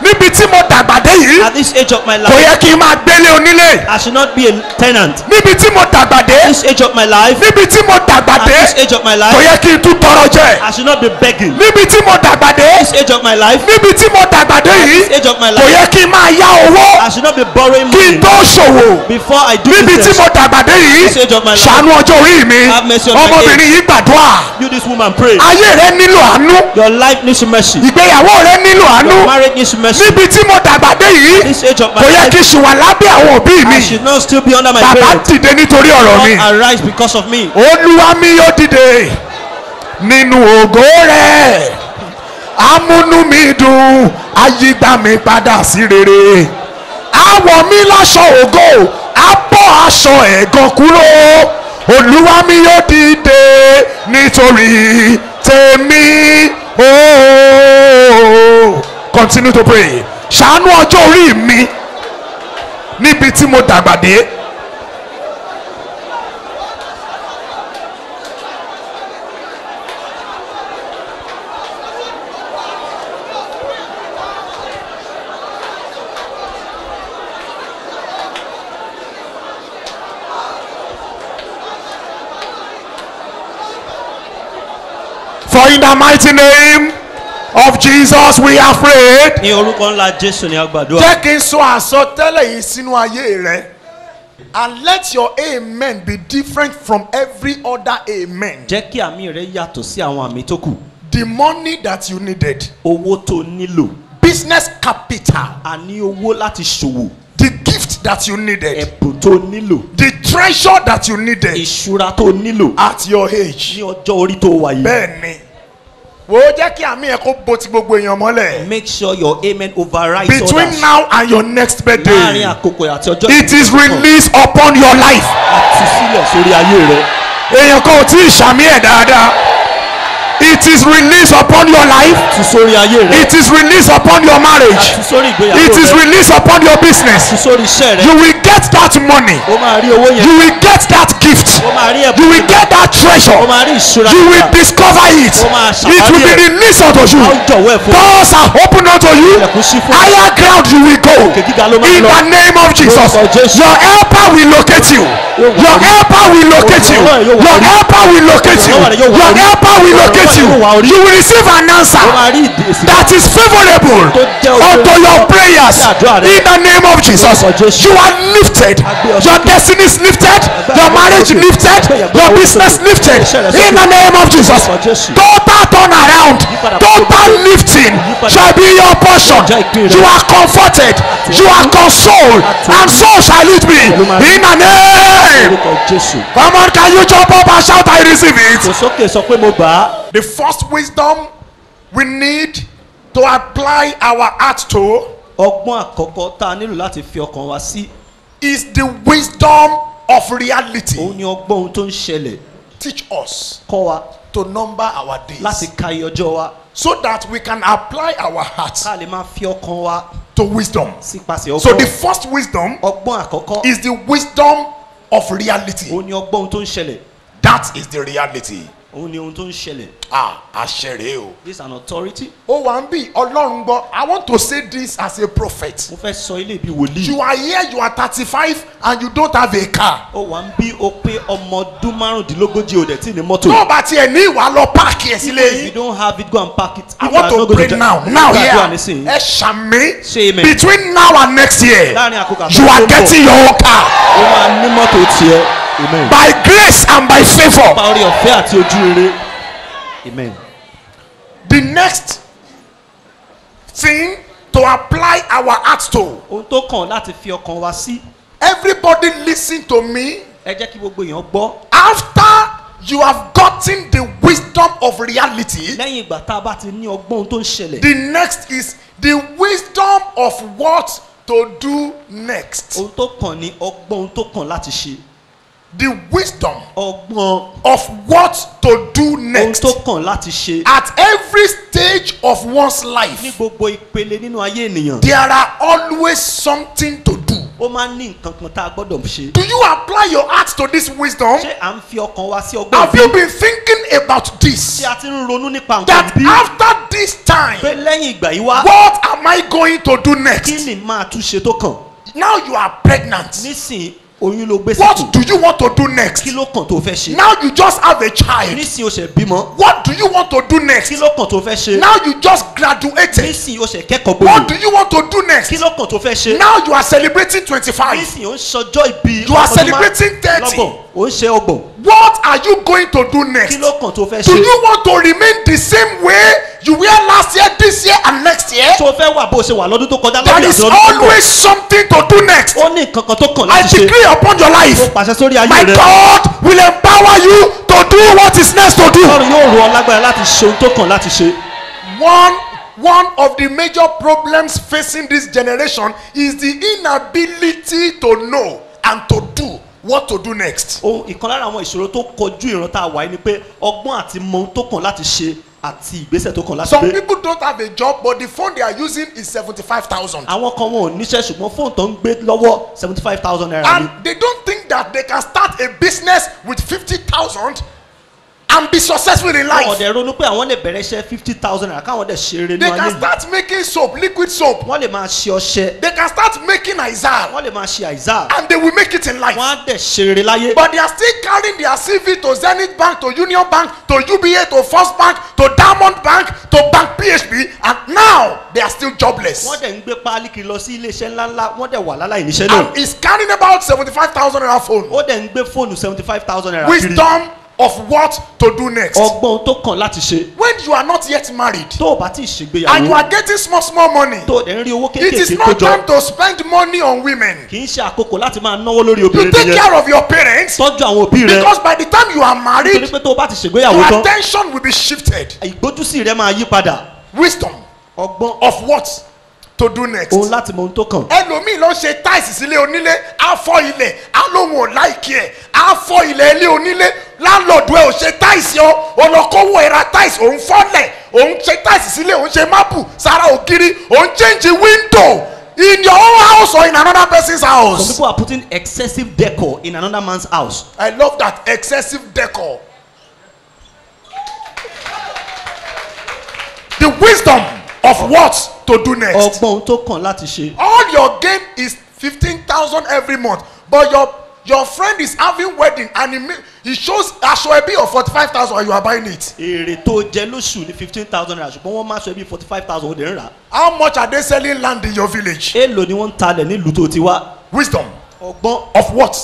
Níbi tí mo dàgbà dé yìí. At this age of my Kò life. yẹ kí n máa gbélé onílé. I should not be a tenant. Níbi tí mo dàgbà At dé. this age of my life. Níbi tí mo dàgbà At this dé. age of my Kò life. yẹ kí n tún tọrọ jẹ. I should not be begging. Níbi tí mo dàgbà dé. At this age of my life. Níbi tí mo dàgbà dé At yìí. this age of my Kò life. yẹ kí n máa yá owó. I should not be borrowing Kí n money tó ṣòwò. before I do Níbi tí business. mo dàgbà dé yìí. This age of my life. Ṣàánú ọjọ́ orí mi. Have mercy on my Ọmọbìnrin yìí gbàdúrà. You, this woman, pray. Ayé rẹ nílò àánú. Your life needs mercy. Ìgbéyàwó rẹ nílò Your àánú. marriage needs mercy. Níbi tí mo dàgbà dé yìí. This age of my Kò yẹ life. kí n ṣì wà lábẹ́ àwọn òbí mi. I should not still be under my Bàbá parents. dìde nítorí ọ̀rọ̀ mi. God arise because of me. Olúwa mi yóò dìde nínú ògo rẹ̀. Amúnú mi dùn, ayígbá mi padà sí rere. Àwọ̀ mi láṣọ ògo, á bọ́ aṣọ ẹ̀gàn kúrò. Olúwa mi yóò dìde nítorí tèmi. Oh, continue to pray. Ṣàánú ọjọ́ orí mi níbi tí mo dàgbà dé. For in the mighty name of Jesus we are prayed. Ní orúkọ ńlá Jésù ni a gbàdúrà. Jẹ́ kí n sọ àsọtẹ́lẹ̀ yìí sínú ayé rẹ. And let your amen be different from every other amen. Jẹ́ kí àmì rẹ yàtọ̀ sí àwọn àmì tó kù. The money that you needed. Owó tó nílò. Business capital. A ní owó láti ṣòwò. The gift that you needed. Ẹ̀bùn tó nílò. The treasure that you needed. Ìṣúra tó nílò. At your age. Ní ọjọ́ orí tó wà yìí. Bẹ́ẹ̀ni. Wo jẹ́ kí àmì ẹ̀ kó bo ti gbogbo èèyàn mọ́lẹ̀. Make sure your amen overrides others. Between now and your next Láàárín birthday. àkókò àti ọjọ́ It is released upon your life. àti sílẹ̀ sórí ayé rẹ. Èèyàn kan ò tí ì ṣàmì ẹ̀ dáadáa. It is released upon your life. Àti sórí ayé rẹ. It is released upon your marriage. Àti sórí ìgbéyàwó It is rẹ. released upon your business. Àti sórí iṣẹ́ rẹ. You will get that money. Ó máa rí owó yẹn. You will get that gift. Ó máa rí ẹ̀bùn. You will get that treasure. Ó máa rí ìṣúra. You will discover it. Ó máa It will be ṣàwárí ẹ̀. released unto you. A ó jọ̀wọ́ ẹ̀ fún ọ. Doors are open unto you. Ilẹ̀kùn ṣí fún ọ. Higher ground you will go. Òkè gíga ló máa In lọ. the name of Jesus. Lórúkọ Jésù. Your helper will locate you. Your helper will locate you. Your helper will locate you. Your helper will locate you. You will receive an answer Ó máa rí ìdí that is favorable unto your prayers. In the name of Jesus. You are lifted. Your destiny is lifted. Your marriage lifted. Your business lifted. In the name of Jesus. Total turnaround. Total lifting shall be your portion. You are comforted. You are consoled. And so shall it be. In the name. orúkọ Jésù. Come on, can you jump up and shout, I receive it? Kò sókè sọ pé mo gbà á. The first wisdom we need to apply our heart to Ọgbọ́n àkọ́kọ́ tá a nílò láti fi ọkàn wa sí. is the wisdom of reality. òun ni ọgbọ́n ohun tó ń ṣẹlẹ̀. Teach us kọ́ wa to number our láti days ka iye ọjọ́ wa so that we can apply our hearts ká lè máa fi ọkàn wa to wisdom. sípasẹ̀ So the ọgbọ́n. first wisdom ọgbọ́n àkọ́kọ́ is the wisdom of reality. òun ni ọgbọ́n ohun tó ń ṣẹlẹ̀. That is the reality. òun ni ohun tó ń ṣẹlẹ̀. Àṣẹrè o. this is an authority. Ó wà ń bí Ọlọ́run gbọ́. I want to say this as a prophet. mo fẹ́ sọ ilé bí wòlíì. You are here, you are 35 and you don't have a car. ó wà ń bí o pé ọmọ ọdún márùndínlógójì ò dẹ̀ tí ní mọ́tò. Tó o bá tiẹ̀ ní ìwà lọ páàkì ẹ̀ Even sílé if you yìí. don't have it, go and pack it. I If want you are to not going pray to now. Now gbàdúrà here. nísìnyí. Ẹ ṣàmì. Say amen. Between now and next year, láàrin àkókò you are àkókò tó ń bọ̀, getting your own car. ó máa ní mọ́tò tiẹ̀. amen. By grace and by favor. pa orí ọ̀fẹ́ àti ojú rere. amen. The next thing to apply our hearts to. ohun tó kàn láti fi ọkàn wa sí. Everybody listen to me. ẹ jẹ́ kí gbogbo èèyàn gbọ́. After you have gotten the wisdom of reality, lẹ́yìn ìgbà tá a bá ti ní ọgbọ́n ohun tó ń ṣẹlẹ̀. the next is the wisdom of what to do next. ohun tó kàn ní ọgbọ́n ohun tó kàn láti ṣe. The wisdom ọgbọ́n of what to do ohun next. tó kàn láti ṣe. At every stage of one's ní life, gbogbo ìpele nínú ayé ènìyàn. there are always something to do. ó máa ń ní nǹkan kan tá a gbọ́dọ̀ ṣe. Do you apply your heart to this wisdom? ṣé à ń fi ọkàn wa sí ọgbọ́n Have bí? you been thinking about this? ṣé a ti ń ronú nípa nǹkan That bí? after this pé time, lẹ́yìn ìgbà yìí wá. what am I going to do kí next? ni máa tún ṣe tó kàn. Now you are pregnant. nísìn oyún ló gbé What síkù. do you want to do next? kí ló kàn tó fẹ́ ṣe. Now you just have a child. nísìn o ṣẹ̀ bímọ. What do you want to do next? kí ló kàn tó fẹ́ ṣe. Now you just graduated. nísìn o ṣẹ̀ kẹ́kọ̀ọ́ What do gbòòrò. you want to do next? kí ló kàn tó fẹ́ ṣe. Now you are celebrating 25. nísìn o ń ṣọjọ́ ìbí. You are ọdún celebrating 30. lọ́gbọ̀n o ń ṣe ọgbọ̀n. What are you going to do kí next? ló kàn tó fẹ́ Do ṣe. you want to remain the same way you were last year, this year, and next year? tó fẹ́ wà bó ṣe wà lọ́dún tó kọjá There lọ́dún is àti lọ́dún tó kọ̀. always something to do next. ó ní nǹkan kan tó kàn I láti ṣe. decree upon your ó life. pàṣẹ sórí ayé My rẹ. God will empower you to do what is next to do. ọlọ́run yóò rọ ọ lágbára láti ṣe ohun tó kàn láti ṣe. One of the major problems facing this generation is the inability to know and to do what to do next. ohun ìkan lára àwọn ìṣòro tó kọjú ìran tá a wà yìí ni pé ọgbọ́n àti mọ ohun tó kàn láti ṣe àti ìgbésẹ̀ tó kàn láti Some gbé. people don't have a job, but the phone they are using is 75,000. àwọn kan wọn ò níṣẹ́ ṣùgbọ́n fóònù tó ń gbé lọ́wọ́ 75,000 naira ni. And they don't think that they can start a business with 50,000 and be successful in wọn life. dẹ̀ ronú pé àwọn lè bẹ̀rẹ̀ iṣẹ́ 50,000 naira káwọn dẹ̀ ṣe eré They ní ayé can yìí. start making soap, liquid soap. wọ́n lè máa ṣe ọṣẹ. They can start making Izal, wọ́n lè máa ṣe àìsà. and they will make it in life. wọ́n á dẹ̀ ṣe eré láyé. But they are still carrying their CV to Zenith Bank, to Union Bank, to UBA, to First Bank, to Diamond Bank, to Bank PHB, and now they are still jobless. wọ́n dẹ̀ ń gbé páálí kiri lọ sí iléeṣẹ́ ńláńlá wọ́n dẹ̀ wà láláì níṣẹ́ náà. And he's carrying about 75,000 naira phone. ó dẹ̀ ń gbé fóònù 75,000 naira kiri. Wisdom of what to do next. ọgbọ́n tó kàn láti ṣe. When you are not yet married tó o bá ti and you ṣègbéyàwó are getting small money, tó o dẹ̀ ń rí owó it is kéékèèké not kójọ time to spend money on women. kì í ṣe àkókò láti máa náwó lórí You obìnrin take nìyẹn. care of your parents tọ́jú àwọn òbí rẹ because by the time you are nítorí married, pé tó o bá ti ṣègbéyàwó your tán attention will be shifted. ìgbójúsí rẹ máa yí padà. Wisdom ọgbọ́n of what to do next. òun láti mọ ohun tó kàn. Ẹlòmíì ló ń ṣe táìsì sílé onílé á fọ́ ilẹ̀ á lóhun ò láìkí ẹ̀ á fọ́ ilẹ̀ ilé onílé láńlọ́ọ̀dù ẹ̀ ò ṣe táìsì o olùkọ́wọ́ ẹ̀ra táìsì òun fọ́lẹ̀ òun ṣe táìsì sílé òun ṣe máàpù sára ògiri òun change window in your own house or in another person's some house. people are putting excessive decor in another man's house. I love that excessive decor. The wisdom of what to do next. ọgbọ́n ohun tó kàn láti ṣe. All your gain is 15,000 every month, but your friend is having wedding and he shows aṣọ ẹbí of 45,000 and you are buying it. èrè tó jẹ lóṣù ní 15,000 naira ṣùgbọ́n wọ́n máa ṣe bí 45,000 ó dẹ̀ ń rà. How much are they selling land in your village? èèlò ni wọ́n ń talẹ̀ nílùú tó ti wá. Wisdom ọgbọ́n of what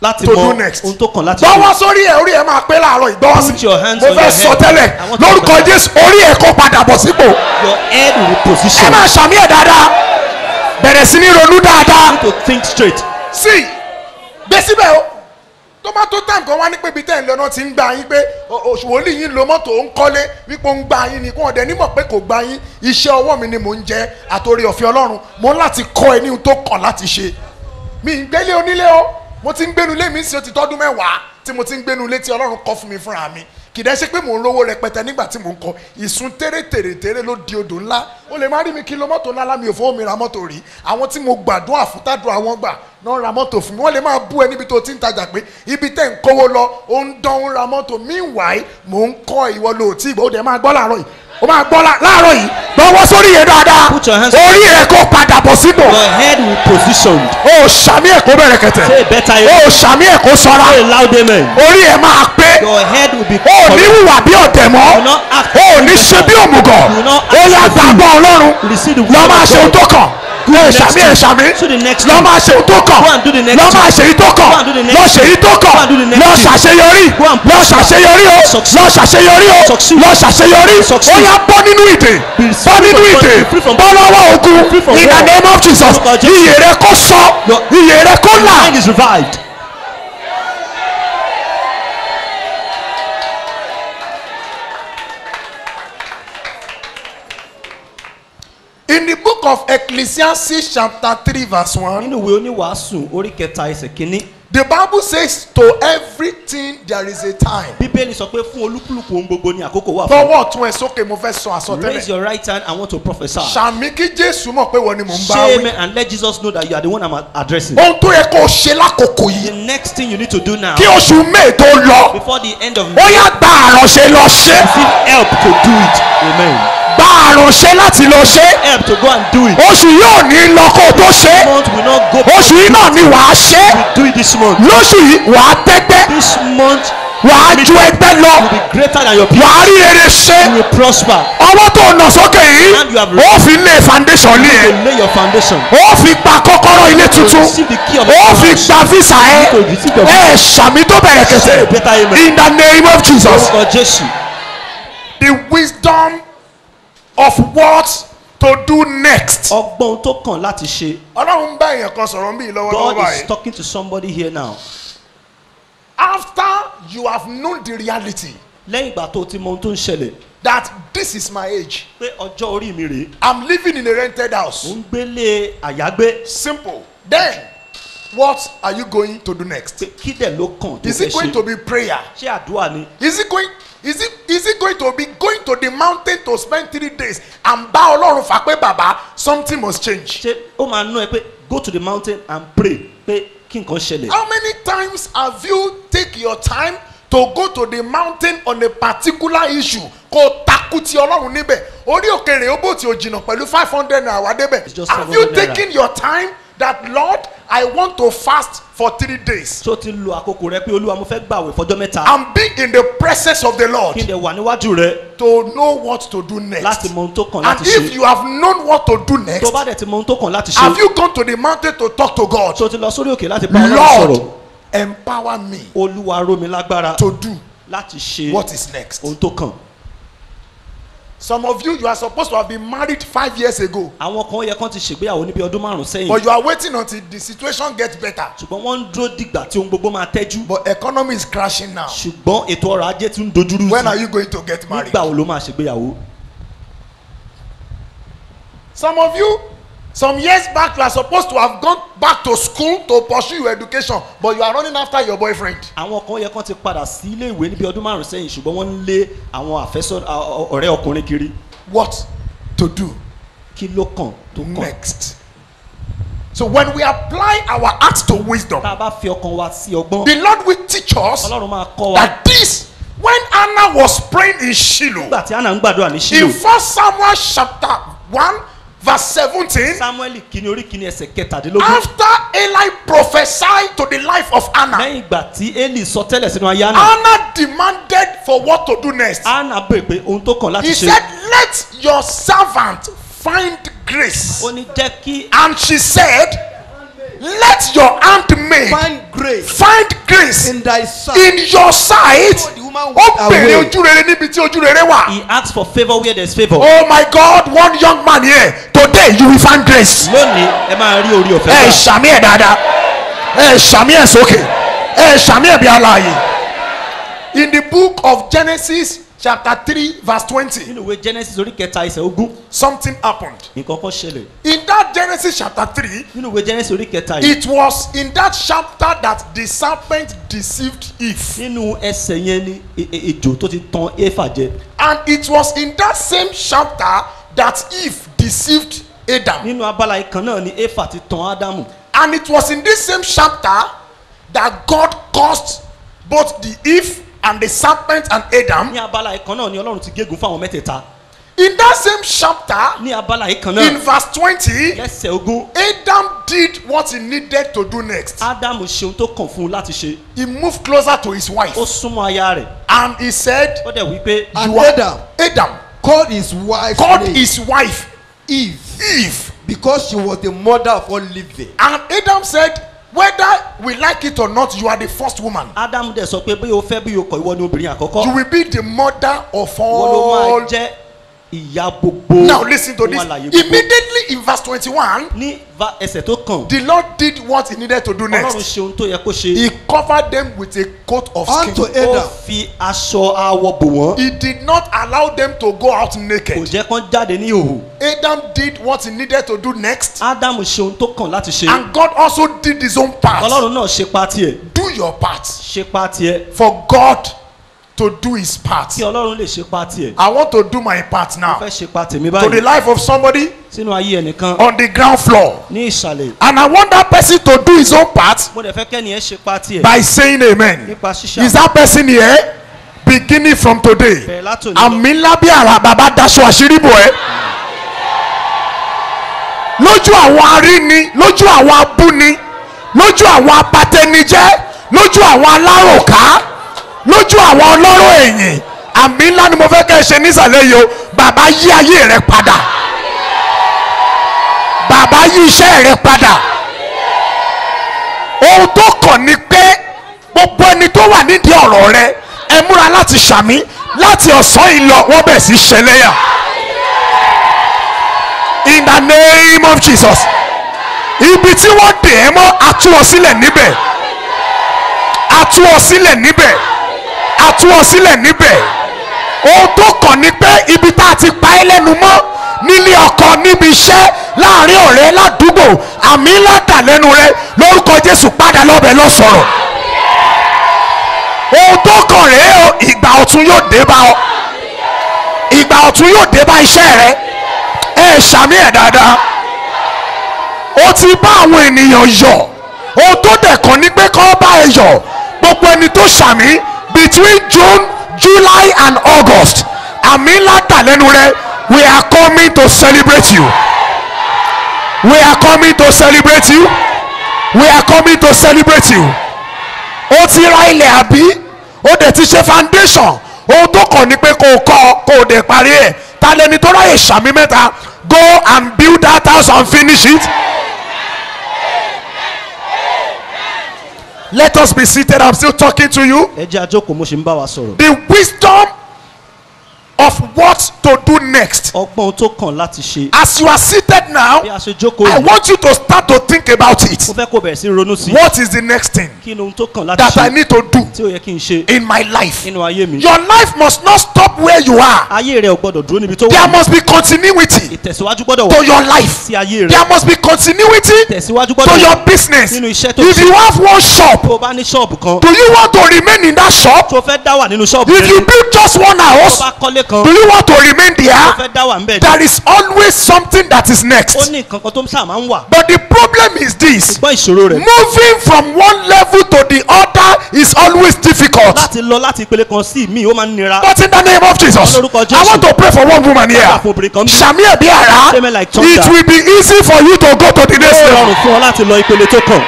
láti to do mọ next. ohun tó kàn láti Gbọ́wọ́ ṣe. sórí ẹ̀ orí ẹ̀ máa pé láàárọ̀ ìgbọ́wọ́ sí. Put your hands Mo on fẹ́ your sọ head. tẹ́lẹ̀ I want to lórúkọ pray. Jésù orí ẹ̀ kó padà bọ̀ sípò. your head will Ẹ reposition. máa ṣàmì ẹ̀ dáadáa. Bẹ̀rẹ̀ sí ní ronú dáadáa. to think straight. Sí gbé síbẹ̀ o. Tomato time kan wá ní pé ibi tẹ́ ẹ̀ ń lọ náà ti ń gbà yín pé òṣùwòlì yín lo mọ́tò ó ń kọ́lé wípé ó ń gbà yín ni kí wọ́n dẹ̀ nímọ̀ pé kò gbà yín iṣẹ́ ọwọ́ mi ni mò ń jẹ àtòrí ọ̀fẹ́ Ọlọ́run mo ń láti kọ́ ẹ ní ohun tó kàn láti ṣe mi ń gbélé onílé o mo ti ń gbénu lé mi sí ó ti tọ́dún mẹ́wàá tí mo ti ń gbénu lé tí ọlọ́run kọ́ fún mi fúnra mi kì í dẹ́ ṣe pé mò ń rówó rẹpẹtẹ nígbà tí mò ń kọ ìsun tèrè ló di odò ńlá ó lè má rí mi kí lo mọ́tò ńlá lámì òfò mi ra mọ́tò rí àwọn tí mo gbàdúrà fún tádùn àwọn gbà náà ra mọ́tò fún mi wọ́n lè máa bú ẹ níbi tó ti ń tajà pé ibi tẹ́ ń kówó lọ ó ń dán ń ra mọ́tò meanwhile mò ń kọ́ ìwọ lò tí ìgbà ó dẹ̀ máa gbọ́ láàárọ̀ yìí ó máa gbọ́ láàárọ̀ yìí lọ́wọ́ sórí yẹn dáadáa Put your hands- orí rẹ̀ kó padà bọ̀ síbò Your head will be positioned. ó sàmì ẹ̀kọ́ bẹ̀rẹ̀ kẹtẹ̀ Say better ó amen. sàmì ẹ̀kọ́ sọ́ra Say loud amen. orí ẹ̀ máa pé Your head will be ó ní hùwà bí ọ̀tẹ̀ mọ́ You will not act ó ní ṣe bí òmùgọ̀ You will not ó act yá as a fool. gbàgbọ́ ọlọ́run Receive the word lọ́ máa of ṣe ohun God. tó kàn ẹ ṣàmì ẹ ṣàmì To the next lọ́ thing. máa ṣe ohun tó kàn Go and do the next lọ́ máa ṣe èyí tó kàn Go and do the next lọ́ ṣe èyí tó kàn Go and do the next lọ́ thing. ṣàṣeyọrí Go and lọ́ prosper. ṣàṣeyọrí o Succeed. lọ́ ṣàṣeyọrí o Succeed. lọ́ ṣàṣeyọrí Succeed. ó yá bọ́ nínú ìdè Be bọ́ free nínú from ìdè bondage, free from bọ́ lọ́wọ́ ogun free from in the war. name of Jesus Lórúkọ Jésù. iyè rẹ kó sọ Your- iyè rẹ kó là. Mind is revived. In the book of Ecclesiastes chapter 3 verse 1, Nínú ìwé oníwàásù orí kẹta ẹsẹ̀ kínní. the Bible says to everything there is a time. Bíbélì sọ pé fún olúkúlùkù ohun gbogbo ni àkókò wà fún. Fọwọ́ ọ̀tún ẹ̀ sókè mo fẹ́ sọ Raise àsọtẹ́lẹ̀. your right hand, I want to prophesy. Sàmì kí Jésù mọ̀ pé wọ́n ni mò ń bá Say wí. amen and let Jesus know that you are the one I'm addressing. Ohun tó yẹ kó o ṣe lákòókò The yìí next thing you need to do now, kí oṣù May tó lọ, before the end of ó yá gba àránṣẹ́ lọ ṣe. receive help to do it. Amen. Gba àránṣẹ́ láti lọ ṣe. Help to go and do it. Oṣù yóò ní lọ kó o tó ṣe. This month will not go. Oṣù yìí náà ni wàá ṣe. We do it this month. Lóṣù yìí wàá tẹ́gbẹ́, This month wàá ju ẹgbẹ́ will lọ, be greater than your people. wàá rí rere ṣe. You will prosper. Ọwọ́ tó nà sókè And you have yìí ó fi lé foundation ní to ẹ lay your foundation. ó fi gba kọ́kọ́rọ́ ilé To tuntun receive the key of ó fi house. gba visa ẹ To receive your ẹ ṣàmì tó bẹ̀rẹ̀ Say kẹsẹ̀ better amen. in the name of Jesus. Lórúkọ Jésù. The wisdom of what to do next. Ọgbọ́n tó kàn láti ṣe. Ọlọ́run bá èèyàn kan sọ̀rọ̀ bí lọ́wọ́lọ́wọ́ God is báyìí. talking to somebody here now. After you have known the reality Lẹ́yìn ìgbà tó ti mọ ohun tó ń ṣẹlẹ̀ that this is my age, pé ọjọ́ orí mi rèé. I'm living in a rented Mo house. ń gbélé àyágbé. Simple. Then what are you going to do next? Pé kí dẹ̀ ló kàn tó Is fẹ́ it going to ṣe? be prayer? Ṣé àdúrà ni? Is it going to be going to the mountain to spend 3 days and bá Ọlọ́run fà pé bàbá something must change? Ṣé ó máa ná ẹ pé go to the mountain and pray pé kí nǹkan ṣẹlẹ̀? How many times have you take your time to go to the mountain on a particular issue kó takú ti Ọlọ́run níbẹ̀ orí òkèrè ó bò tí o jìnnà pẹ̀lú 500 naira wá débẹ̀? It's just Have you 700 naira. taken your time that Lord I want to fast for 3 days Ṣé o ti lo àkókò rẹ pé Olúwa mo fẹ́ gbàwẹ̀ fọjọ́ mẹ́ta? and be in the presence of the Lord Kí n dẹ̀ wà níwájú rẹ to know what to do next? láti mọ ohun tó kàn And láti if ṣe. you have known what to do next, Tó bá dẹ̀ ti mọ ohun tó kàn láti have ṣe. you gone to the mountain to talk to God? Ṣé o ti lọ sórí òkè láti bá Ọlọ́run sọ̀rọ̀? Lord, empower me Olúwa ró mi lágbára to do láti ṣe what is next. ohun tó kàn. Some of you are supposed to have been married 5 years ago, Àwọn kan yẹ kán ti ṣègbéyàwó níbi ọdún márùn-ún sẹ́yìn. but you are waiting until the situation gets better. Ṣùgbọ́n wọ́n ń dúró dìgbà tí ohun gbogbo máa tẹ́jú. But economy is crashing now. Ṣùgbọ́n ètò ọrọ̀ ajé tún ń dojúrú When are sí. you going to get married? Nígbà wo ló máa ṣègbéyàwó? Some of you, some years back, you are supposed to have gone back to school to pursue your education, but you are running after your boyfriend. Àwọn kan yẹ kán ti padà sí ilé ìwé níbi ọdún márùn-ún sẹ́yìn ṣùgbọ́n wọ́n ń lé àwọn ọ̀rẹ́ ọkùnrin kiri. What to do Kí ló kàn tó kàn? next? So when we apply our hearts to wisdom, Tá a bá fi ọkàn wa sí ọgbọ́n, the Lord will teach us Ọlọ́run máa kọ́ wa. that this, when Anna was praying in Shiloh, Nígbà tí Anna ń gbàdúrà ní in Ṣílò, 1 Samuel chapter 1 verse 17, Sámúẹ́lì kìíní orí kìíní ẹsẹ̀ kẹtàdínlógún. after Eli prophesied to the life of Anna, Lẹ́yìn ìgbà tí Élì sọ tẹ́lẹ̀ sínú ayé Anna, Anna demanded for what to do next. Anna béèrè pé ohun tó kàn láti He ṣe. said, let your servant find grace. Ó ní jẹ́ kí And she said, let your handmaid Find grace find grace in thy sight. in your sight. The woman Ó went bèrè away. ojú rere níbi tí ojú rere wà. he asks for favour where there is favour. Oh my God, one young man here, today you will find grace. Lónìí ẹ máa rí orí ọ̀fẹ́ Ẹ gbà. ṣàmì ẹ̀ dáadáa. Ẹ ṣàmì ẹ̀ sókè. Ẹ ṣàmì ẹ̀ bí aláàyè. In the book of Genesis chapter 3 verse 20, nínú ìwé genesis orí kẹta ẹsẹ̀ ogún something happened. nǹkan kan ṣẹlẹ̀ In that Genesis chapter 3, nínú ìwé genesis orí kẹta yìí it was in that chapter that the serpent deceived Eve. nínú ẹsẹ̀ yẹn ni ejò tó ti tan éfà jẹ And it was in that same chapter that Eve deceived Adam. nínú abala ìkan náà ni éfà ti tan ádámù And it was in this same chapter that God caused both the Eve and the serpent and Adam. ní abala ìkan náà ni ọlọ́run ti gégùn fáwọn mẹ́tẹ̀ẹ̀ta In that same chapter, ní abala ìkan in náà verse 20, lẹ́sẹ̀ ogún Adam did what he needed to do next. ádámù ṣe ohun tó kàn fún un láti ṣe He moved closer to his wife ó súnmọ́ aya rẹ̀ and he said, ó dẹ̀ wí pé And "You are-" Adam Adam called his wife called name his wife Eve Eve. because she was the mother of all living. And Adam said, whether we like it or not, you are the first woman. ádámù dẹ̀ sọ pé bí o fẹ́ bí o kọ̀ ìwọ ni obìnrin àkọ́kọ́ You will be the mother of ìwọ ló all. máa jẹ́ ìyá gbogbo Now listen to this. ohun alààyè gbogbo. Immediately in verse 21, ní ẹsẹ̀ tó kàn the Lord did what he needed to do ọlọ́run next. ṣe ohun tó yẹ kó ṣe He covered them with a coat of Unto skin. ó Adam, fi aṣọ awọ bò wọ́n He did not allow them to go out kò naked. jẹ́ kán jáde ní ìhòhò Adam did what he needed to do next. ádámù ṣe ohun tó kàn láti ṣe And God also did his own part. ọlọ́run náà ṣe pa tiẹ̀ Do your part. ṣe pa tiẹ̀ For God to do his part. kí ọlọ́run lè ṣe pa tiẹ̀ I want to do my part mo now. fẹ́ ṣe pa tèmi To the báyìí life of somebody sínú ayé ẹnìkan on the ground floor. ní ìsàlẹ̀ And I want that person to do his own part mo dẹ̀ fẹ́ kẹ́ni ẹ̀ ṣe pa tiẹ̀ by saying amen. nípa ṣíṣe Is that person here? Beginning from today. bẹ̀rẹ̀ látòní lọ. Àmì ńlá bí àrà bàbá daṣọ àṣírí bò ẹ́. Lójú àwọn aríni, lójú àwọn abúni, lójú àwọn abatẹnijẹ́, lójú àwọn aláròká, lójú àwọn ọlọ́rọ̀ ẹ̀yìn. Àmì ńlá ni mo fẹ́ kẹ́ ẹ ṣe nísàlẹ̀ yìí o. Bàbá yí ayé rẹ padà. Bàbá yí iṣẹ́ rẹ padà. Ohun tó kàn ni pé gbogbo ẹni tó wà nídìí ọ̀rọ̀ rẹ ẹ múra láti ṣàmì láti ọ̀sán yìí lọ wọ́n bẹ̀ sí ṣẹlẹ́yà. In the name of Jesus. Ibi tí wọ́n dè ẹ́ mọ́ atú ọ sílẹ̀ níbẹ̀. Atú ọ sílẹ̀ níbẹ̀. Atú ọ sílẹ̀ níbẹ̀. Ohun tó kàn ni pé ibi tá a ti pa ẹ́ lẹ́nu mọ́ nílé ọkọ níbi iṣẹ́ láàrin ọ̀rẹ́ ládùúgbò àmì ńlá dà lẹ́nu rẹ lórúkọ Jésù padà lọ́bẹ̀ lọ sọ̀rọ̀. Ohun tó kàn rèé o ìgbà ọ̀tun yóò dé bá ọ. Ìgbà ọ̀tun yóò dé bá iṣẹ́ rẹ. Ẹ ṣàmì ẹ̀ dáadáa. Ó ti bá àwọn ènìyàn yọ̀. Ohun tó dẹ̀ kàn ní pé kọ́ bá ẹ yọ̀. Gbogbo ẹni tó ṣàmì between June, July and August. Àmì ńlá dà lẹ́nu rẹ. We are coming to celebrate you. We are coming to celebrate you. We are coming to celebrate you. Ó ti ra ilẹ̀ àbí? Ó dẹ̀ ti ṣe foundation. Ohun tó kàn ní pé kó o kọ́ kó o dẹ̀ parí ẹ̀. Ta lẹni tó ráyè ṣàmì mẹ́ta? Go and build that house and finish it. Let us be seated. I'm still talking to you. ẹ jẹ́ àjókòó mo ṣe ń bá wa sọ̀rọ̀ The wisdom of what to do next. ọgbọ́n ohun tó kàn láti ṣe As you are seated now, bí a ṣe jókòó I yìí want you to start to think about it. mo fẹ́ kó bẹ̀rẹ̀ sí ronú sí What is the next thing kí ni ohun tó kàn láti that I ṣe need to do tí ó yẹ kí n ṣe in my life? nínú ayé mi Your life must not stop where you are. ayé rẹ ò gbọdọ̀ dúró níbi tó There wà must be continuity ìtẹ̀síwájú gbọdọ̀ to wà your life. sí ayé rẹ There must be continuity ìtẹ̀síwájú to gbọdọ̀ your wà business. nínú iṣẹ́ tó If ṣe you have one shop, tó o bá ní ṣọ́ọ̀bù kan do you want to remain in that shop? tó o fẹ́ dá wà nínú ṣọ́ọ̀bù If you rẹ build just one tó o house, bá kọ́lé kan do you want to remain tó o there? fẹ́ dá wà ń bẹ̀ There is always something that is ó next. ní nǹkan kan tó sáà máa ń wà But the problem is this. ṣùgbọ́n ìṣòro rẹ̀ Moving from one level to the other is always difficult. láti lọ láti ìpele kan sí míì ó máa ń nira But in the name of Jesus, Lórúkọ I Jésù. want to pray for one woman here. Bàbá fún obìnrin kan bí Shami Ebiara, Amen like thunder. it will be easy for you to go to the next ó level. rọrùn fún ọ láti lọ ìpele tó kàn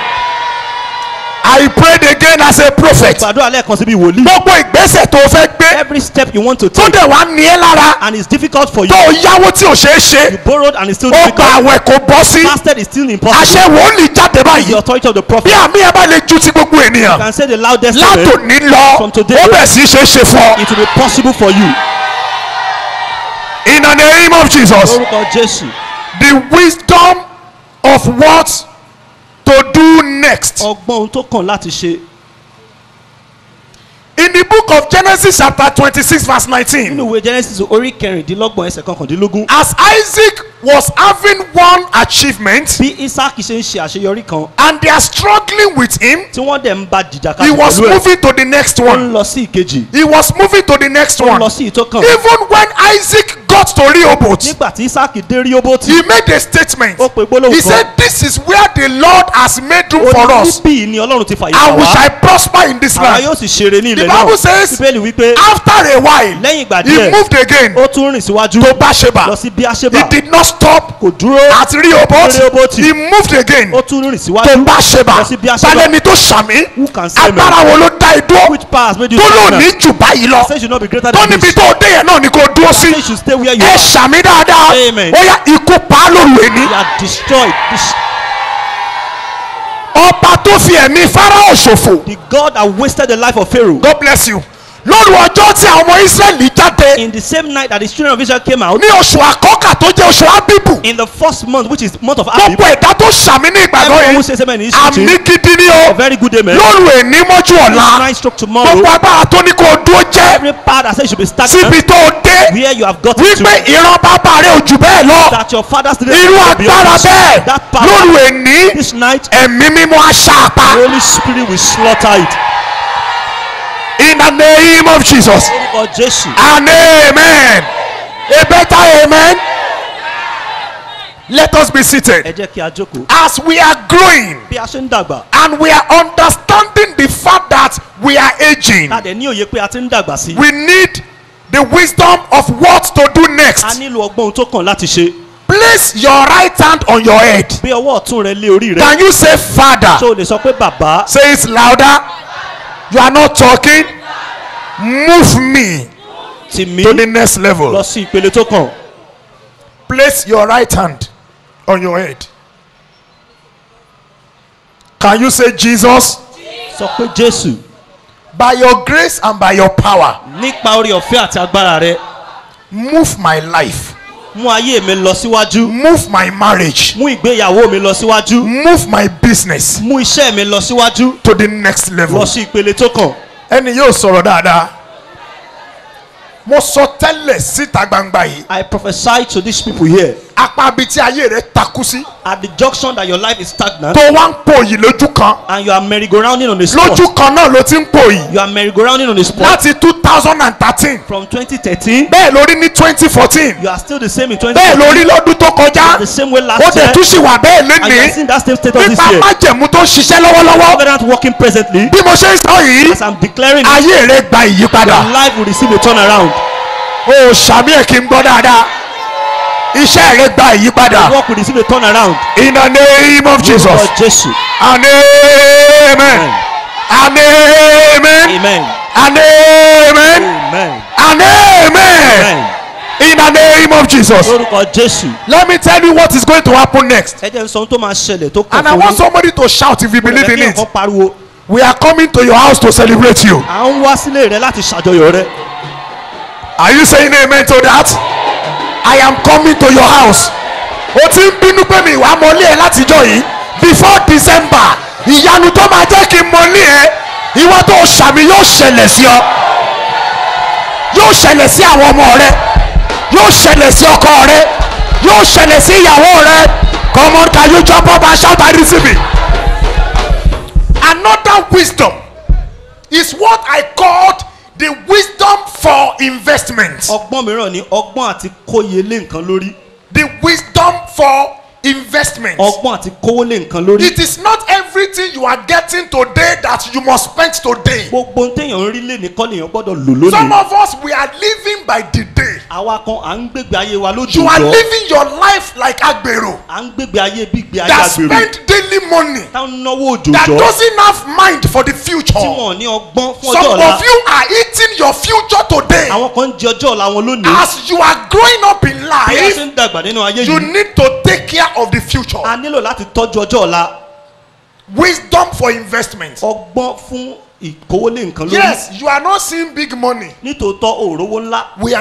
I prayed again as a prophet. gbàdúrà lẹ́ẹ̀kan síbi wòlíì Gbogbo ìgbésẹ̀ tó fẹ́ gbé every step you want to tó take dẹ̀ wá ní ẹ́ lára and it's difficult for you tó yáwó tí ò ṣeé ṣe you borrowed and it's still ó gba difficult àwẹ̀ kò bọ́ sí fasted is still impossible àṣẹ wòlíì jáde the báyìí authority of the bí prophet àmì ẹ̀ bá lè ju ti gbogbo you ènìyàn can say the loudest of it látòní lọ From today, ó bẹ̀ sí ṣe é ṣe fún ọ. it will be possible for you In the name of Jesus. lórúkọ Jésù The wisdom of what to do next. ọgbọ́n ohun tó kàn láti ṣe In the book of Genesis chapter 26 verse 19. nínú ìwé Genesis orí kẹrìndínlọ́gbọ̀n ẹsẹ̀ kọkàndínlógún. As Isaac was having one achievement bí Isaac ṣe ń ṣe àṣeyọrí kan and they are struggling with him, tí wọ́n dẹ̀ ń bá jìjàkadì he was pẹ̀lú ẹ̀ moving to the next ó ń one. lọ sí ìkejì He was moving to the next ó ń one. lọ sí ìtókàn. Even when Isaac got to Rehoboth, nígbà tí Isaac dé Rehoboth he made a statement. ó pe gbólóhùn He kan. said, "This is where the Lord has made room for ó ní us, níbí ni Ọlọ́run ti fàyè and gbà we wá shall prosper in this àwa land." yóò sì ṣeré ní The ilẹ̀ náà. Bible says, Bíbélì wípé after a while, lẹ́yìn ìgbà he díẹ̀ moved again ó tún rìn síwájú to lọ Bathsheba. sí Bíáṣébà He did not stop kò dúró at Rehoboth. Rehoboth. He moved again ó tún rìn to síwájú Bathsheba. lọ sí Bíáṣébà. Talẹ́ni tó ṣàmì, Who can say amen? agbára wo ló dá idó Which power has made you tó lò pregnant? ní jù báyìí lọ? Say you should not be greater Tó than níbi this. tó dé yẹn náà ni kò dúró sí. Say you should stay where you Ẹ are. ṣàmì dáadáa. Amen. Ó yá ikú pa á lóru èní. You are destroyed. Ọba tó fi ẹ̀mí Fáráò ṣòfò. The God that wasted the life of Pharaoh. God bless you. Lóru ọjọ́ tí àwọn ọmọ Ísírẹ́lì jáde In the same night that the children of Israel came out, ní oṣù àkọ́kà tó jẹ́ oṣù Ábíbù. in the first month, which is month of Abib, Gbogbo ẹ̀dá tó ṣàmì ní ìgbàgbọ́ everyone who yìí. says amen is Àmì shooting. gidi ni A o. very good amen. Lóru èní mọ́jú This ọ̀la. night stroke tomorrow. Gbogbo agbára tó ní kó o dúró jẹ́ Every power that says you should be stagnant, síbi tó o dé. where you have gotten Wípé to, ìran bàbá rẹ̀ ò jù bẹ́ẹ̀ lọ. that your fathers didn't Irú go beyond agbára this. bẹ́ẹ̀ That power, lóru èní this night, ẹ̀mí mímọ́ aṣá the apá. Holy Spirit will slaughter it. In the name of Jesus. Or Jesus. And amen. A better amen. Let us be seated. Ẹ jẹ́ kí a jókòó. As we are growing Bí a ṣe ń dàgbà, and we are understanding the fact that we are aging, a dẹ̀ ní òye pé a ti ń dàgbà sí. we need the wisdom of what to do A next. nílò ọgbọ́n ohun tó kàn láti ṣe. Place your right hand on your head. Bí ọwọ́ ọ̀tún rẹ lé orí rẹ. Can you say Father? Ṣé o lè sọ pé bàbá? Say it louder. You are not talking. Move me Tì mí to the next lọ level. sí ìpele tó kàn. Place your right hand on your head. Can you say Jesus? Sọ pé Jésù, By your grace and by your power, nípa orí ọ̀fẹ́ àti agbára rẹ, move my life. mú ayé mi lọ síwájú. Move my marriage. Mú ìgbéyàwó mi lọ síwájú. Move my business Mú iṣẹ́ mi lọ síwájú. to the next level. Lọ sí ìpele tó kàn. Ẹni yóò sọ̀rọ̀ dáadáa. Mo sọ tẹ́lẹ̀ síta gbangba yìí. I prophesy to these people here. Apá bíi tí ayé rẹ̀ takú sí. At the junction that your life is stagnant Tó wá ń pò yìí lójú kan. and you are merry-go-rounding on the spot. Lójú kan náà ló ti ń pò yìí. You are merry-go-rounding on the spot. Láti 2013. From 2013, Bẹ́ẹ̀ lórí ní 2014. you are still the same in Bẹ́ẹ̀ 2014. lórí lọ́dún tó kọjá. The same way Ó last dẹ̀ year. tún ṣì wà bẹ́ẹ̀ And you are lénìí. seeing that same status this Nípa year. májẹ̀mú tó ń ṣiṣẹ́ lọ́wọ́lọ́wọ́. Covenant working presently. Bí mo ṣe ń sọ yìí, As I'm declaring it, ayé rẹ̀ gba ìyípadà. your life will receive a turnaround. O ṣàmì ẹ̀ kí n gbọ́ dáadáa. Iṣẹ́ rẹ̀ gba ìyípadà. Work will receive a turnaround. In the name of Jesus. Lord Jesus. And amen. And amen. Amen. And amen. Amen. And amen. Amen. In the name of Jesus. Lórúkọ Jésù. Let me tell you what is going to happen next. Ẹ jẹ́ n sọ ohun tó máa ṣẹlẹ̀ tó kàn And I fún want yín. somebody to shout if you believe in Ẹ̀kẹ́ it. kan pariwo. We are coming to your house to celebrate you. À ń wá sílé rẹ láti ṣàjọyọ̀ rẹ. Are you saying amen to that? I am coming to your house. O ti ń bínú pé mi ìwà mọ́lé ẹ látijọ́ yìí. Before December, ìyanu tó máa jẹ́ kí n mọ́lé ẹ, ìwọ tó ṣàmì yóò ṣẹlẹ̀ sí ọ. Yóò ṣẹlẹ̀ sí àwọn ọmọ rẹ. Yóò ṣẹlẹ̀ sí ọkọ rẹ. Yóò ṣẹlẹ̀ sí ìyàwó rẹ. Come on, can you jump up and shout and receive it? Another wisdom is what I called the wisdom for investment. Ọgbọ́n mìíràn ni ọgbọ́n àti kóye lé nǹkan lórí. The wisdom for investment. Ọgbọ́n àti kówó lé nǹkan lórí. It is not everything you are getting today that you must spend today. Gbogbo ohun téèyàn ń rí lé nìkan lèèyàn gbọ́dọ̀ lò Some lónìí. of us, we are living by the day. Àwa kan à ń gbégbé ayé wa You are lójoojọ́. living your life like Agbero À ń gbégbé ayé bí gbé ayé that agbèrò. spend daily money Táwọn náwó that òjòjọ́. doesn't have mind for the future. Tí wọ́n ní ọgbọ́n fún Some ọjọ́ ọ̀la. of you are eating your future today. Àwọn kan ń jẹ ọjọ́ ọ̀la wọn lónìí. As you are growing up in Bí a ṣe life, ń dàgbà nínú ayé you yìí, need to take care of the future. a nílò láti tọ́jú ọjọ́ ọ̀la. Wisdom for investment. Ọgbọ́n fún ìkówólé nǹkan lórí. Yes, you are not seeing big money. Nítòótọ́ òrówó ńlá We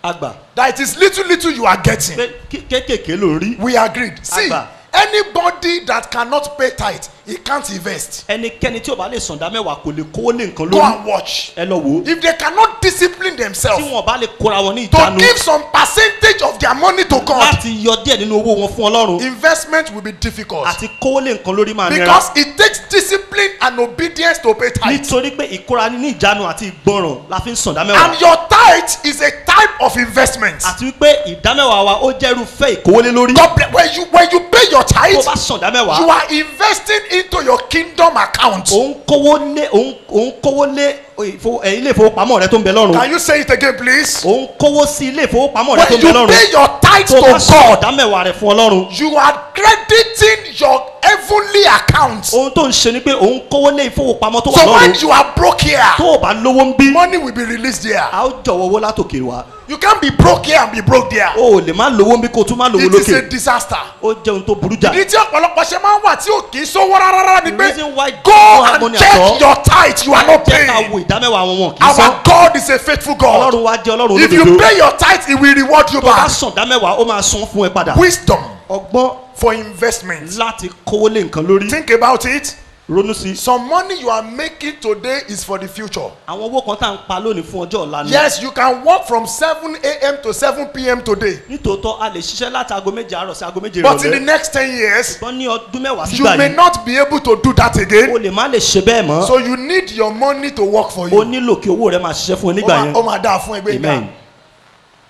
àgbà. that it is little you are getting. Pé kéékèèké ló ń rí. We agreed. See, Agba. Anybody that cannot pay tithe, he can't invest. ẹnikẹ́ni tí ò bá lè sàn dá mẹ́wàá kò lè kówó lé nǹkan Go lórí. and watch. ẹ lọ wò ó. If they cannot discipline tí themselves wọn bá lè kóra wọn ní to ìjánu give some percentage of their money to God, láti yọ díẹ̀ nínú owó wọn fún ọlọ́run investment will be difficult. àti kówó lé nǹkan lórí máa nira. Because it takes discipline and obedience to pay tithe. nítorí pé ìkóra ní ìjánu àti ìgbọràn la fi ń sàn dá mẹ́wàá. And your tithe is a type of investment. àti wípé ìdámẹ́wàá wa ó jẹ́ irúfẹ́ ìkówólé lórí. God bless. When you pay your tó tithe, bá sàn dámẹ́wàá. you are investing into your kingdom account. òun kówó lé ilé ìfowópamọ́ rẹ tó ń bẹ lọ́run. Can you say it again, please? òun kówó sí ilé ìfowópamọ́ rẹ tó When ń bẹ you lọ́run. pay your tithe tó bá to sàn God, dámẹ́wàá rẹ fún ọlọ́run. you are crediting your heavenly account. ohun tó ń ṣe ni pé òun kówó lé ìfowópamọ́ tó wà So when lọ́run. you are broke here, tó o bá lówó ń bí. money will be released there. a ó jọ̀wọ́ owó látòkè wá. You can't be broke here and be broke there. o ò lè má lówó ń bí kó o tún má lówó It is a lókè. disaster. ó jẹ́ ohun tó burú jà. Ìdí tí ọ̀pọ̀lọpọ̀ ṣe máa ń wà tí ò kì í sówó rárá ni The pé reason why go don't have and money at check all. your tithe, you are not jẹ́ ká paying. wo ìdámẹ́wàá wọn kì í san. Our God is a faithful God. ọlọ́run wa jẹ́ ọlọ́run If you olódodo. pay your tithe, he will reward you tó bá back. sàn dámẹ́wàá ó máa san fún ẹ padà. Wisdom ọgbọ́n for investment. láti kówó lé nǹkan lórí. Think about it. ronú sí. Some money you are making today is for the future. àwọn owó kan tá à ń pa lónìí fún ọjọ́ ọ̀la ni. Yes, you can work from 7 a.m. to 7 p.m. today. nítòótọ́ a lè ṣiṣẹ́ láti aago méje àárọ̀ sí aago méje But in the ìrọ̀lẹ́. next 10 years, ṣùgbọ́n ní ọdún mẹ́wàá you sígbà may yìí not be able to do that o again. lè má lè ṣe bẹ́ẹ̀ mọ́. So you need your money to work for o you. nílò kí owó rẹ máa ṣiṣẹ́ fún ẹ nígbà yẹn. Ó máa dáa fún ẹgbẹ́ ìgbà. amen.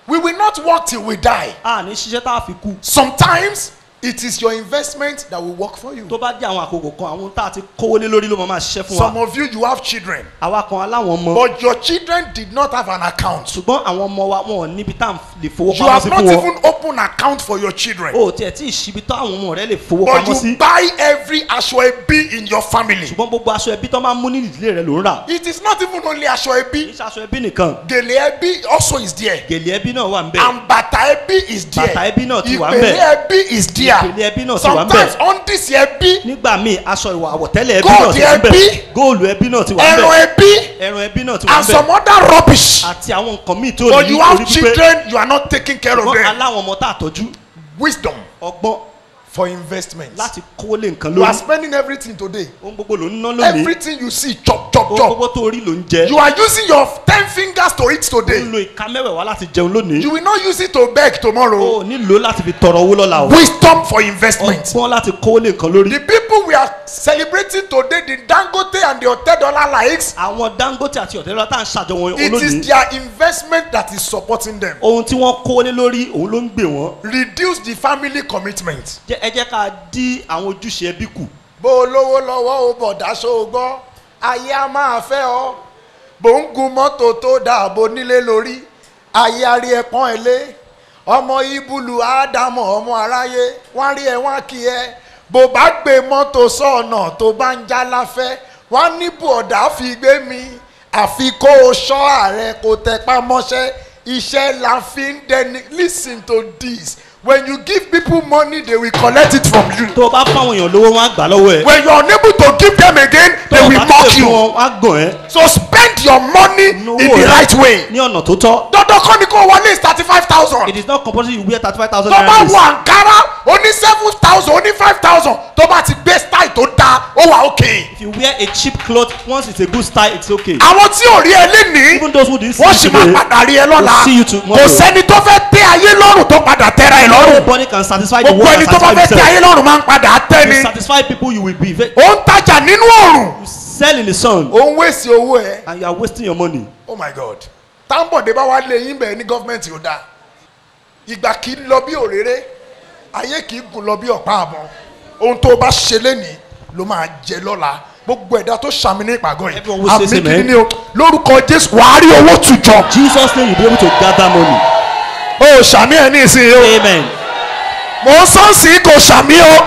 We will not work till we die. a ní ṣiṣẹ́ tá a fi kú. Sometimes it is your investment that will work for you. tó bá dé àwọn àkókò kan àwọn tá a ti kówó lé lórí ló máa ṣiṣẹ́ fún Some wa. of you have children, àwa kan aláwọn ọmọ. but your children did not have an account. ṣùgbọ́n àwọn ọmọ wa wọn ò níbi tá à ń lè fowó You pamọ́ have sí not fún wọn. even opened account for your children. o tiẹ̀ tí ì ṣibi tó àwọn ọmọ rẹ lè fowó But pamọ́ you sí. buy every aṣọ ẹbí in your family. ṣùgbọ́n gbogbo aṣọ ẹbí tó máa ń mú ní ìdílé rẹ ló ń rà. It is not even only aṣọ kì ẹbí. í ṣe aṣọ ẹbí nìkan. Gèlè ẹbí also is there. gèlè ẹbí náà wà ń bẹ̀. And bàtà ẹbí is there. Bàtà ẹbí náà ti wà Ìpèlè ńbẹ̀. ẹbí is there. Ìpèlè ẹbí náà ti wà ńbẹ̀. Sometimes undis ẹbí, nígbà míì aṣọ ìwà àwọ̀tẹ́lẹ̀ ẹbí Gold náà ti wà ń bẹ̀. ẹbí. góòlù ẹbí náà ti wà ń ẹran bẹ̀. ẹbí, ẹran ẹbí náà ti wà and ń some bẹ̀. other rubbish. àti àwọn nǹkan míì tó But ní you have orí pípé. children, you are not taking care of ṣùgbọ́n them. aláwọn ọmọ tá a tọ́jú. Wisdom ọgbọ́n for investment. láti kówó lé nǹkan You are lórí. spending everything today. ohun gbogbo ló ń ná lónìí. Everything you see, chop, chop, ohun chop. gbogbo tó rí ló ń jẹ. You are using your 10 fingers to eat ó ń today. lo ìka mẹ́wẹ̀ẹ̀wá láti jẹun lónìí. You will not use it to beg tomorrow. o nílò láti fi tọrọ owó lọ́la o. Wisdom for investment. ọgbọ́n láti kówó lé nǹkan lórí. The people we are celebrating today, the Dangote and the $10 likes, àwọn Dangote àti ọ̀tẹ́lọ́lá tá à ń ṣàjọwọ́ it is olónìí. their investment that is supporting them. ohun tí wọ́n kówó lé lórí òun ló ń gbè wọ́n. Reduce the family commitment. ẹ jẹ́ ká dí àwọn ojúṣe ẹbí kù. Bó o lówó lọ́wọ́ o bọ̀dá ṣó o gbọ́, ayé a máa fẹ́ ọ. Bó ń gun mọ́tò tó dáàbò nílé lórí, ayé a rí ẹ̀pọ́n ẹ̀ lé. Ọmọ ibùlù ádámọ̀ ọmọ aráyé, wọ́n rí ẹ wọ́n kí ẹ. Bó bá gbé mọ́tò sọ́ọ̀nà tó bá ń já láfẹ́, wọ́n ní bọ̀dá fi gbé mi. Àfi kó o ṣọ́ ààrẹ kó tẹpá mọ́ṣẹ́, iṣẹ́ la fi ń dẹni. Listen to this. When you give people money, they will collect it from you. tó o bá fáwọn èèyàn lówó wọn á gbà lọ́wọ́ ẹ̀. When you are unable to give them again, tó they o will bá mock tẹ̀ fún you. wọn á gbọ̀n ẹ́. So spend your money in Nówó the rẹ right way. ní ọ̀nà tó tọ́. Dandan kọ́ ni kó wọlé is 35,000. it is not compulsory you wear 35,000 Tó bá naira. wọ Ankara, ó ní 7,000, ó ní 5,000. Tó bá ti gbé style tó dáa, ó wà okay. if you wear a cheap cloth once it's a good style it's okay. Àwọn tí ò rí ẹ lénìí, even those who didn't see wọ́n sì you máa today padà rí ẹ lọ́la. will see you tomorrow. Kò sẹ́ni tó fẹ́ tẹ́ ayé lọ́rùn tó padà tẹ́ra ẹ lọ́rùn. nobody can satisfy the Gbogbo world ẹni and tó bá satisfy fẹ́ tẹ́ ayé himself. lọ́rùn máa ń padà tẹ́ you ni. satisfy people you will be very. Ó ń tajà nínú òòrùn. you sell in the sun Ó ń wéṣì owó ẹ. and you are wasting your money. Oh my God. Táǹbọ̀dé bá wá lé yín bẹ̀ẹ́ ní gọ́fìmẹ̀ntì ò dáa. Ìgbà kì í lọ bí òréré, ayé kì í gùn lọ bí ọ̀pá àbọ̀n. Ohun tó o bá ṣe lénìí ló máa jẹ lọ́la. Gbogbo ẹ̀dá tó ṣàmì ní ìpàgọ́ Everyone yìí. will say Àmì amen. kìíní ni o. Lórúkọ Jésù, wàá rí owó tùjọ. Jesus name you be able to gather money. O ṣàmì ẹ̀ ní ìsinyìí o. amen. Mò ń sọ́ọ̀sì kò ṣàmì o.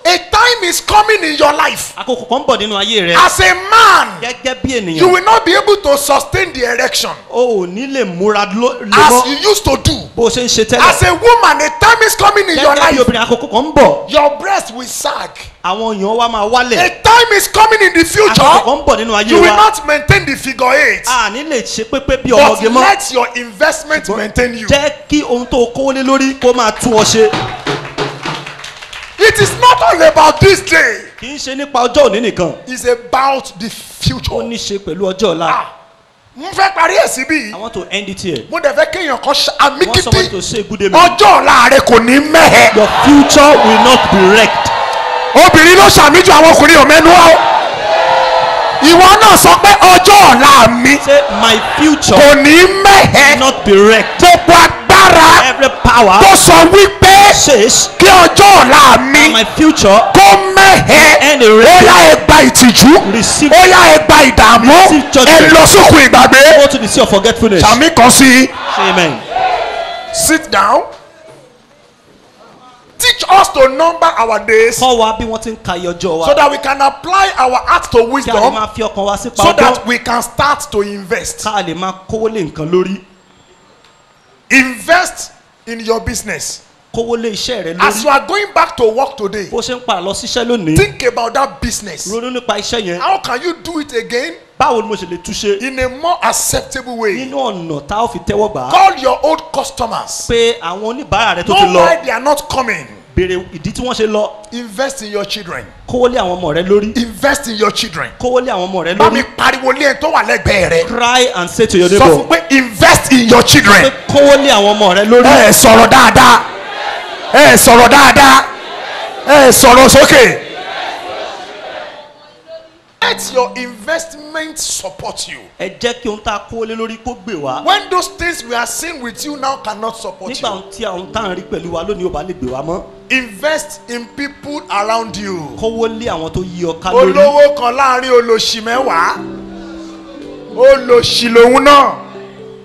A time is coming in your life. àkókò kan ń bọ̀ nínú ayé rẹ. As a man, gẹ́gẹ́ bí you ènìyàn. will not be able to sustain the erection o ò ní lè múra lé as mọ́ you used to do. bó o ṣe ń ṣe As tẹ́lẹ̀. a woman, a time is coming in your gẹ́gẹ́ bí life. obìnrin àkókò kan ń bọ̀. Your breast will sag. àwọn èèyàn wa máa A wálẹ̀. time is coming in the àkókò future. kan ń bọ̀ nínú ayé You will wa. not maintain the figure 8. a ní lè ṣe pépé bí But ọmọge mọ́. let your investment maintain you. jẹ́ kí ohun tó kówó lé lórí kó máa tún ọ ṣe. It is not all about this day. kì í ṣe nípa ọjọ́ òní nìkan. It's about the ó future. ní ṣe pẹ̀lú ọjọ́ ọ̀la. Mo fẹ́ parí ẹ̀ síbí. I want to end it here. Mo dẹ̀ fẹ́ kéèyàn kan àmì I want somebody gidi. to say good evening. Ọjọ́ ọ̀la rẹ kò ní mẹ́hẹ̀. Your future will not be wrecked. Obìnrin ló ṣàmì ju àwọn ọkùnrin ọ̀mẹ́nu wá o. Ìwọ náà sọ pé ọjọ́ ọ̀la mi Say my future kò ní will mẹ́hẹ̀. not be wrecked. Gbogbo agbára Every power tó sọ wípé says kí ọjọ́ ọ̀la mi my future kó mẹ́hẹ̀. Any Ó record. yá ẹ gba ìtìjú. Receive- Ó yá ẹ gba ìdààmú. Receive judgment. Ẹ lọ sókun ìgbàgbé. go to the sea of forgetfulness. Sàmì kan sí. Say amen. Sit down. Teach us to number our days kọ́ wa bí wọ́n ti ń ka iye ọjọ́ wa. so that we can apply our heart to kí a lè wisdom máa fi ọkàn wa sí so pa that ọgbọ́n. we can start to invest. ká lè máa kówó lé nǹkan lórí. Invest in your business. kówó lé iṣẹ́ rẹ As you lórí. are going back to work today, bó ṣe ń padà lọ síṣẹ́ lónìí. think about that business. ronú nípa iṣẹ́ yẹn. How can you do it again báwo ni mo ṣe lè túṣe. in a more acceptable way? nínú ọ̀nà tá a fi tẹ́wọ́ gbà á. Call your old customers. pé àwọn oníbàárà rẹ tó ti Know why lọ. they are not coming. béèrè ìdí tí wọ́n ṣe lọ. Invest in your children. kówó lé àwọn ọmọ rẹ lórí. Invest in your children. kówó lé àwọn ọmọ rẹ Bá mi lórí. pariwo lé ẹ tó wà lẹ́gbẹ̀ẹ́ rẹ. cry and say to your Sọ neighbor. fún pé invest in your pé children. kówó lé àwọn ọmọ rẹ lórí. Ẹ sọ̀rọ̀ dáadáa. Ẹ sọ̀rọ̀ dáadáa. Ẹ sọ̀rọ̀ sókè. Let your investment support you. ẹ jẹ́ kí ohun tá a kówó lé lórí kó gbè wá. When those things we are seeing with you now cannot support nígbà you, tí àwọn tá à ń rí pẹ̀lú wa lónìí ò bá lè gbè wá mọ́. invest in people around you. kówó lé àwọn tó yí ọ ká lórí. Olówó kan láàrin olòṣì mẹ́wàá. Olòṣì lòun náà.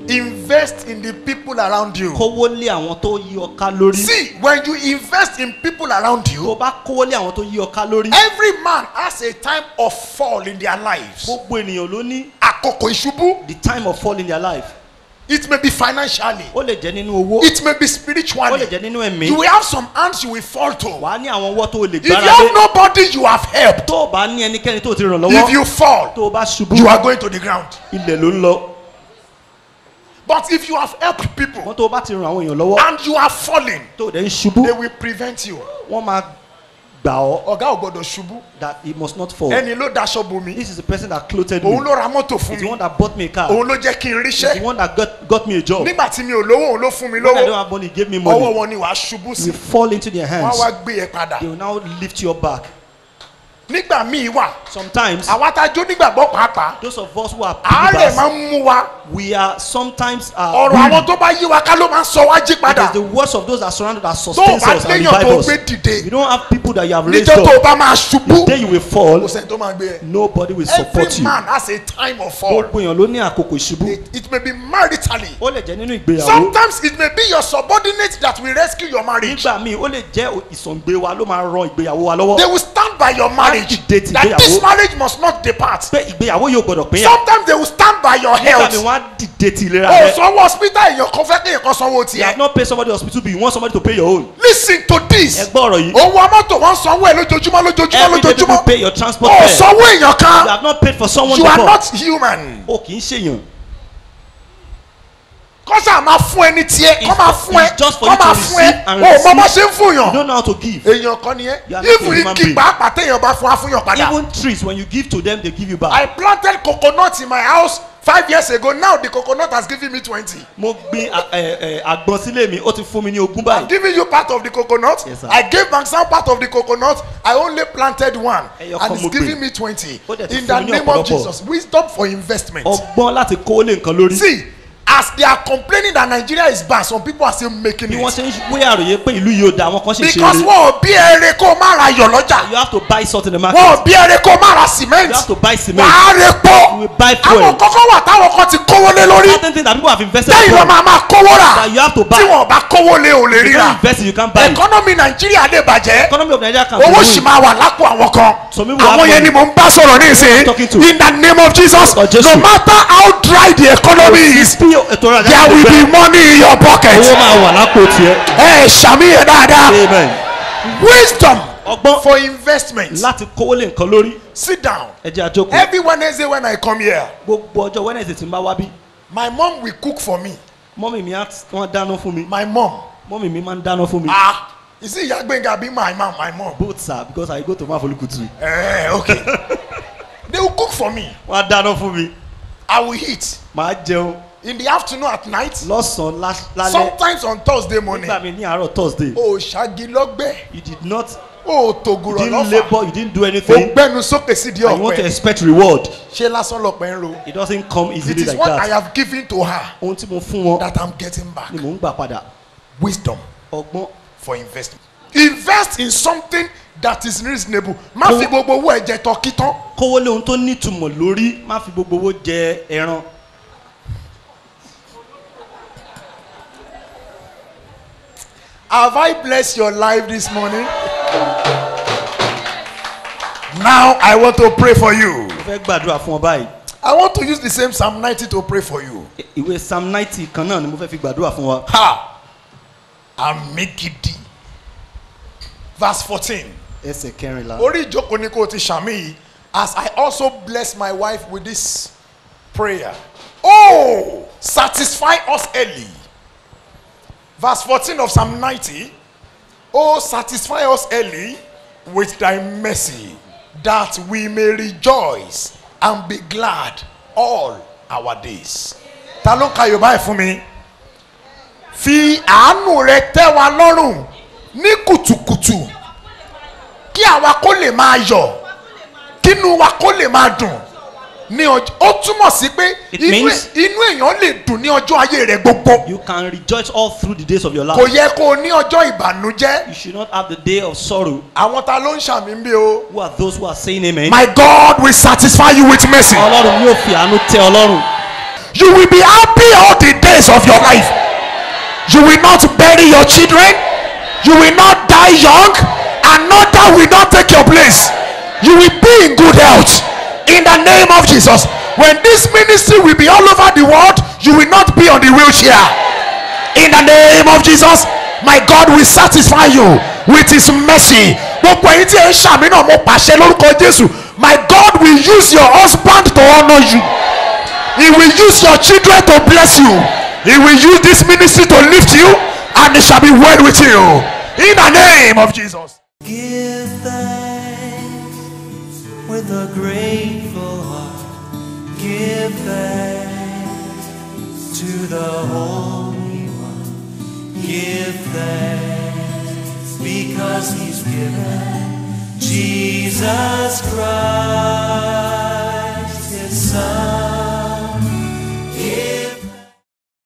Invest in the people around you. kówó lé àwọn tó yí ọ ká lórí. See, when you invest in people around tó you, bá kówó lé àwọn tó yí ọ ká lórí. every man has a time of fall in their lives. gbogbo ènìyàn ló ní Àkókò ìṣubú. the time of fall in their life. It may be financially. ó lè jẹ́ nínú owó. It may be ó lè spiritually. jẹ́ nínú ẹ̀mí. You will have some hands you will fall to. wà á ní àwọn ọwọ́ tó o lè If you gbára have lé. nobody you have helped, tó o bá ní ẹnikẹ́ni tó o ti ràn if lọ́wọ́. you fall, tó o bá ṣubú. you are going to the ground. ilẹ̀ ló ń lọ. But if you have helped people wọ́n tó o bá ti ràn àwọn èèyàn lọ́wọ́. and you are falling, tó o dẹ̀ ń ṣubú. they will prevent you. wọ́n máa gbà ọ́. Ọ̀gá ò gbọ́dọ̀ ṣubú. that he must not fall. Ẹni ló daṣọ bo mi. this is the person that clothed me. Òun ló ra mọ́tò fún he's the mi. one that bought me a car. Òun ló jẹ́ kí n he's the ríṣẹ́. one that got me a job. Nígbà tí mi ò lówó, òun ló fún mi when I don't lówó. have money he gave me Ọwọ́ money. wọn ni wàá ṣubú sí. you fall into their Wọ́n hands. á wá gbé ẹ padà. they will now lift you up back. Nígbà míì wà, sometimes àwa tá a jó nígbàgbọ́ pàápàá, those of us who are àárẹ̀ believers máa ń mú wa. we are sometimes Ọ̀rọ̀ àwọn tó bá yí wa ká ló máa ń sọ wá jí it padà. is the words of those that surround that Tó o sustains bá us and léèyàn revive tó us. gbé dìde, you don't have people that you have raised níjọ́ tó o up. bá máa the ṣubú, day you will fall kò sẹ́ni tó máa gbé ẹ. nobody will support Every you. man has a time of fall. gbogbo èèyàn ló ní àkókò ìṣubú. It may be maritally. ó lè jẹ́ nínú ìgbéyàwó. Sometimes it may be your subordinate that will rescue your marriage. nígbà míì ó lè jẹ́ ìsọ̀ǹgbé wa ló máa ran ìgbéyàwó wa lọ́wọ́. They will stand by your marriage. Láti dé ti That this ìgbéyàwó. marriage must not depart. pé ìgbéyàwó yóò gbọdọ̀ pín yà. Sometimes they will stand by your nígbà míì health. wọ́n á dìde ti ìlera O rẹ. sanwó hospital èèyàn kan fẹ́ kéèyàn kan sanwó you have tiẹ̀. not paid somebody hospital bill you want somebody to pay your own. Listen to ẹ this. gbọ́ ọ̀rọ̀ yìí. Owó mọ́tò wọ́n sanwó ẹ̀ lójoojúmọ́ lójoojúmọ́ every day people lójoojúmọ́. pay your transport O fare. sanwó èèyàn you kan. have not paid for someone You are before. not human. o kì í ṣèyàn. Kọ́sà máa fún ẹni tiẹ̀, kọ́ máa fún ẹ, it's just for kọ́ you to máa fún ẹ. receive and O mọ bá receive. ṣe ń fún you yàn. don't know how to give. Èèyàn kan ni ẹ. You are not a Even human igi being. pàápàá téèyàn bá fún afúnyàn padà. even trees when you give to them they give you back. I planted coconut in my house 5 years ago. Now the coconut has given me 20. mo gbin àgbọn sílé mi ó ti fún mi ní ogún I'm báyìí. giving you part of the coconut. Yes, sir. I gave Banksam part of the coconut. I only planted one. Ẹyọ And kan it's mo giving gbìn. me 20. Ó dẹ̀ ti In fún the mi ní name of ọ̀pọ̀lọpọ̀. Jesus. Wisdom for investment. ọgbọ́n láti kó lé nǹkan lórí. See, as they are complaining that Nigeria is bad, some people are still making bí wọ́n it. ṣe ń wé àròyé pé ìlú yìí ò da àwọn kan ṣe ṣe Because eré. wọ́n ò bí ẹrẹ kó má ra yọ̀ lọ́jà. You have to buy salt in the Wọ́n market. ò bí ẹrẹ kó má ra You cement. have to buy cement. Wàá rẹ You pọ̀. will buy fuel. Àwọn kọ́kọ́ wà táwọn kan ti kówó lé lórí. Certain things that people have invested Lẹ́yìn ló upon máa kówó rà. that you have to buy. Tí wọ́n bá kówó lé ò lè If you don't ríra. invest it, you can't buy it. Economy Nàìjíríà lè bàjẹ́. Economy of Nigeria can be Owó sì ruined. máa wà lápò àwọn kan. Some people have Àwọn yẹn money. ni mò ń bá sọ̀rọ̀ ní I'm talking to. ìsìn. In the name of Jesus, Lord Jesus. no matter how dry the economy is, Bí ètò ọrọ̀ ajé there will be money in your pocket. owó máa wà lápò tiẹ̀. Ẹ ṣàmì yẹn dáadáa. Amen. Wisdom Ọgbọ́n for investment. láti kówó lé nǹkan lórí. Sit down. Ẹ jẹ́ àjókòó. Every Wednesday when I come here, Gbogbo ọjọ́ Wednesday tí n bá wá bí. my mom will cook for me. Mọ́mì mi wọ́n dáná fún mi. My mom. Mọ́mì mi máa ń dáná fún mi. Ah, is it Yagbenga be my mom? My mom. Both sir because I go to Mafolukutu. Okay. They will cook for me. Wọ́n á dáná fún mi. I will eat Màá jẹun in the afternoon, at night, lọ́sàn-án lálẹ́. sometimes on Thursday morning. Nígbà mi ní àárọ̀ Thursday. Oh, ṣagilọ́gbẹ́. You did not, Oh, you tògùrọ̀ didn't lọ́fà. labour, you didn't do Ó anything. gbẹ́nu sókè sí di And you want to ọ̀pẹ. expect reward. Ṣé lásán lọ́pẹ́ ń ro? It doesn't come It easily is like what I that. have given to her Ohun tí mo fún wọn that I'm getting back. ni mò ń gbà padà. Wisdom Ọgbọ́n for investment. Invest in something that is reasonable. Má fi gbogbo owó ẹ̀jẹ̀ tọ́ kí tán. kówó lé ohun tó nítumọ̀ lórí má fi gbogbo owó jẹ ẹran. Have I blessed your life this morning? Now I want to pray for you. Mo fẹ́ gbàdúrà fún ọ báyìí. I want to use the same Psalm 90 to pray for you. Ìwé Psalm 90 kan náà ni mo fẹ́ fi gbàdúrà fún wa. Ha! Amigidi. Verse 14. Ẹsẹ̀ kẹrìnlá. Orí ìjókòó ni kò ti ṣàmì yìí. As I also bless my wife with this prayer. Oh! Satisfy us early. Verse 14 of Psalm 90. Oh, satisfy us early with thy mercy, that we may rejoice and be glad all our days. Ta ló ka Yorùbá ẹ̀ fún mi? Fi àánú rẹ tẹ́ wa lọ́rùn ní kùtùkùtù kí àwa kó lè máa yọ̀ kínú wa kó lè máa dùn ní ọjọ́. Ó túmọ̀ sí pé It inú means- èèyàn lè dùn ní ọjọ́ ayé rẹ̀ gbogbo. You can rejoice all through the days of your Kò life. yẹ kó o ní ọjọ́ ìbànújẹ́. You should not have the day of sorrow. Àwọn ta ló ń ṣàmì ń bí o. Who are those who are saying amen? My God will satisfy you with mercy. Ọlọ́run yóò fi àánú tẹ Ọlọ́run. You will be happy all the days of your life. You will not bury your children. You will not die young. Another will not take your place. You will be in good health. In the name of Jesus. When this ministry will be all over the world, you will not be on the wheelchair. In the name of Jesus, my God will satisfy you with his mercy. Gbogbo ẹ̀yin tí ẹ ń ṣàmì náà mo pàṣẹ lórúkọ Jésù. My God will use your husband to honour you. He will use your children to bless you. He will use this ministry to lift you, and it shall be well with you. In the name of Jesus. Give thanks with a grateful heart. Give thanks to the Holy One. Give thanks because He's given Jesus Christ, His Son.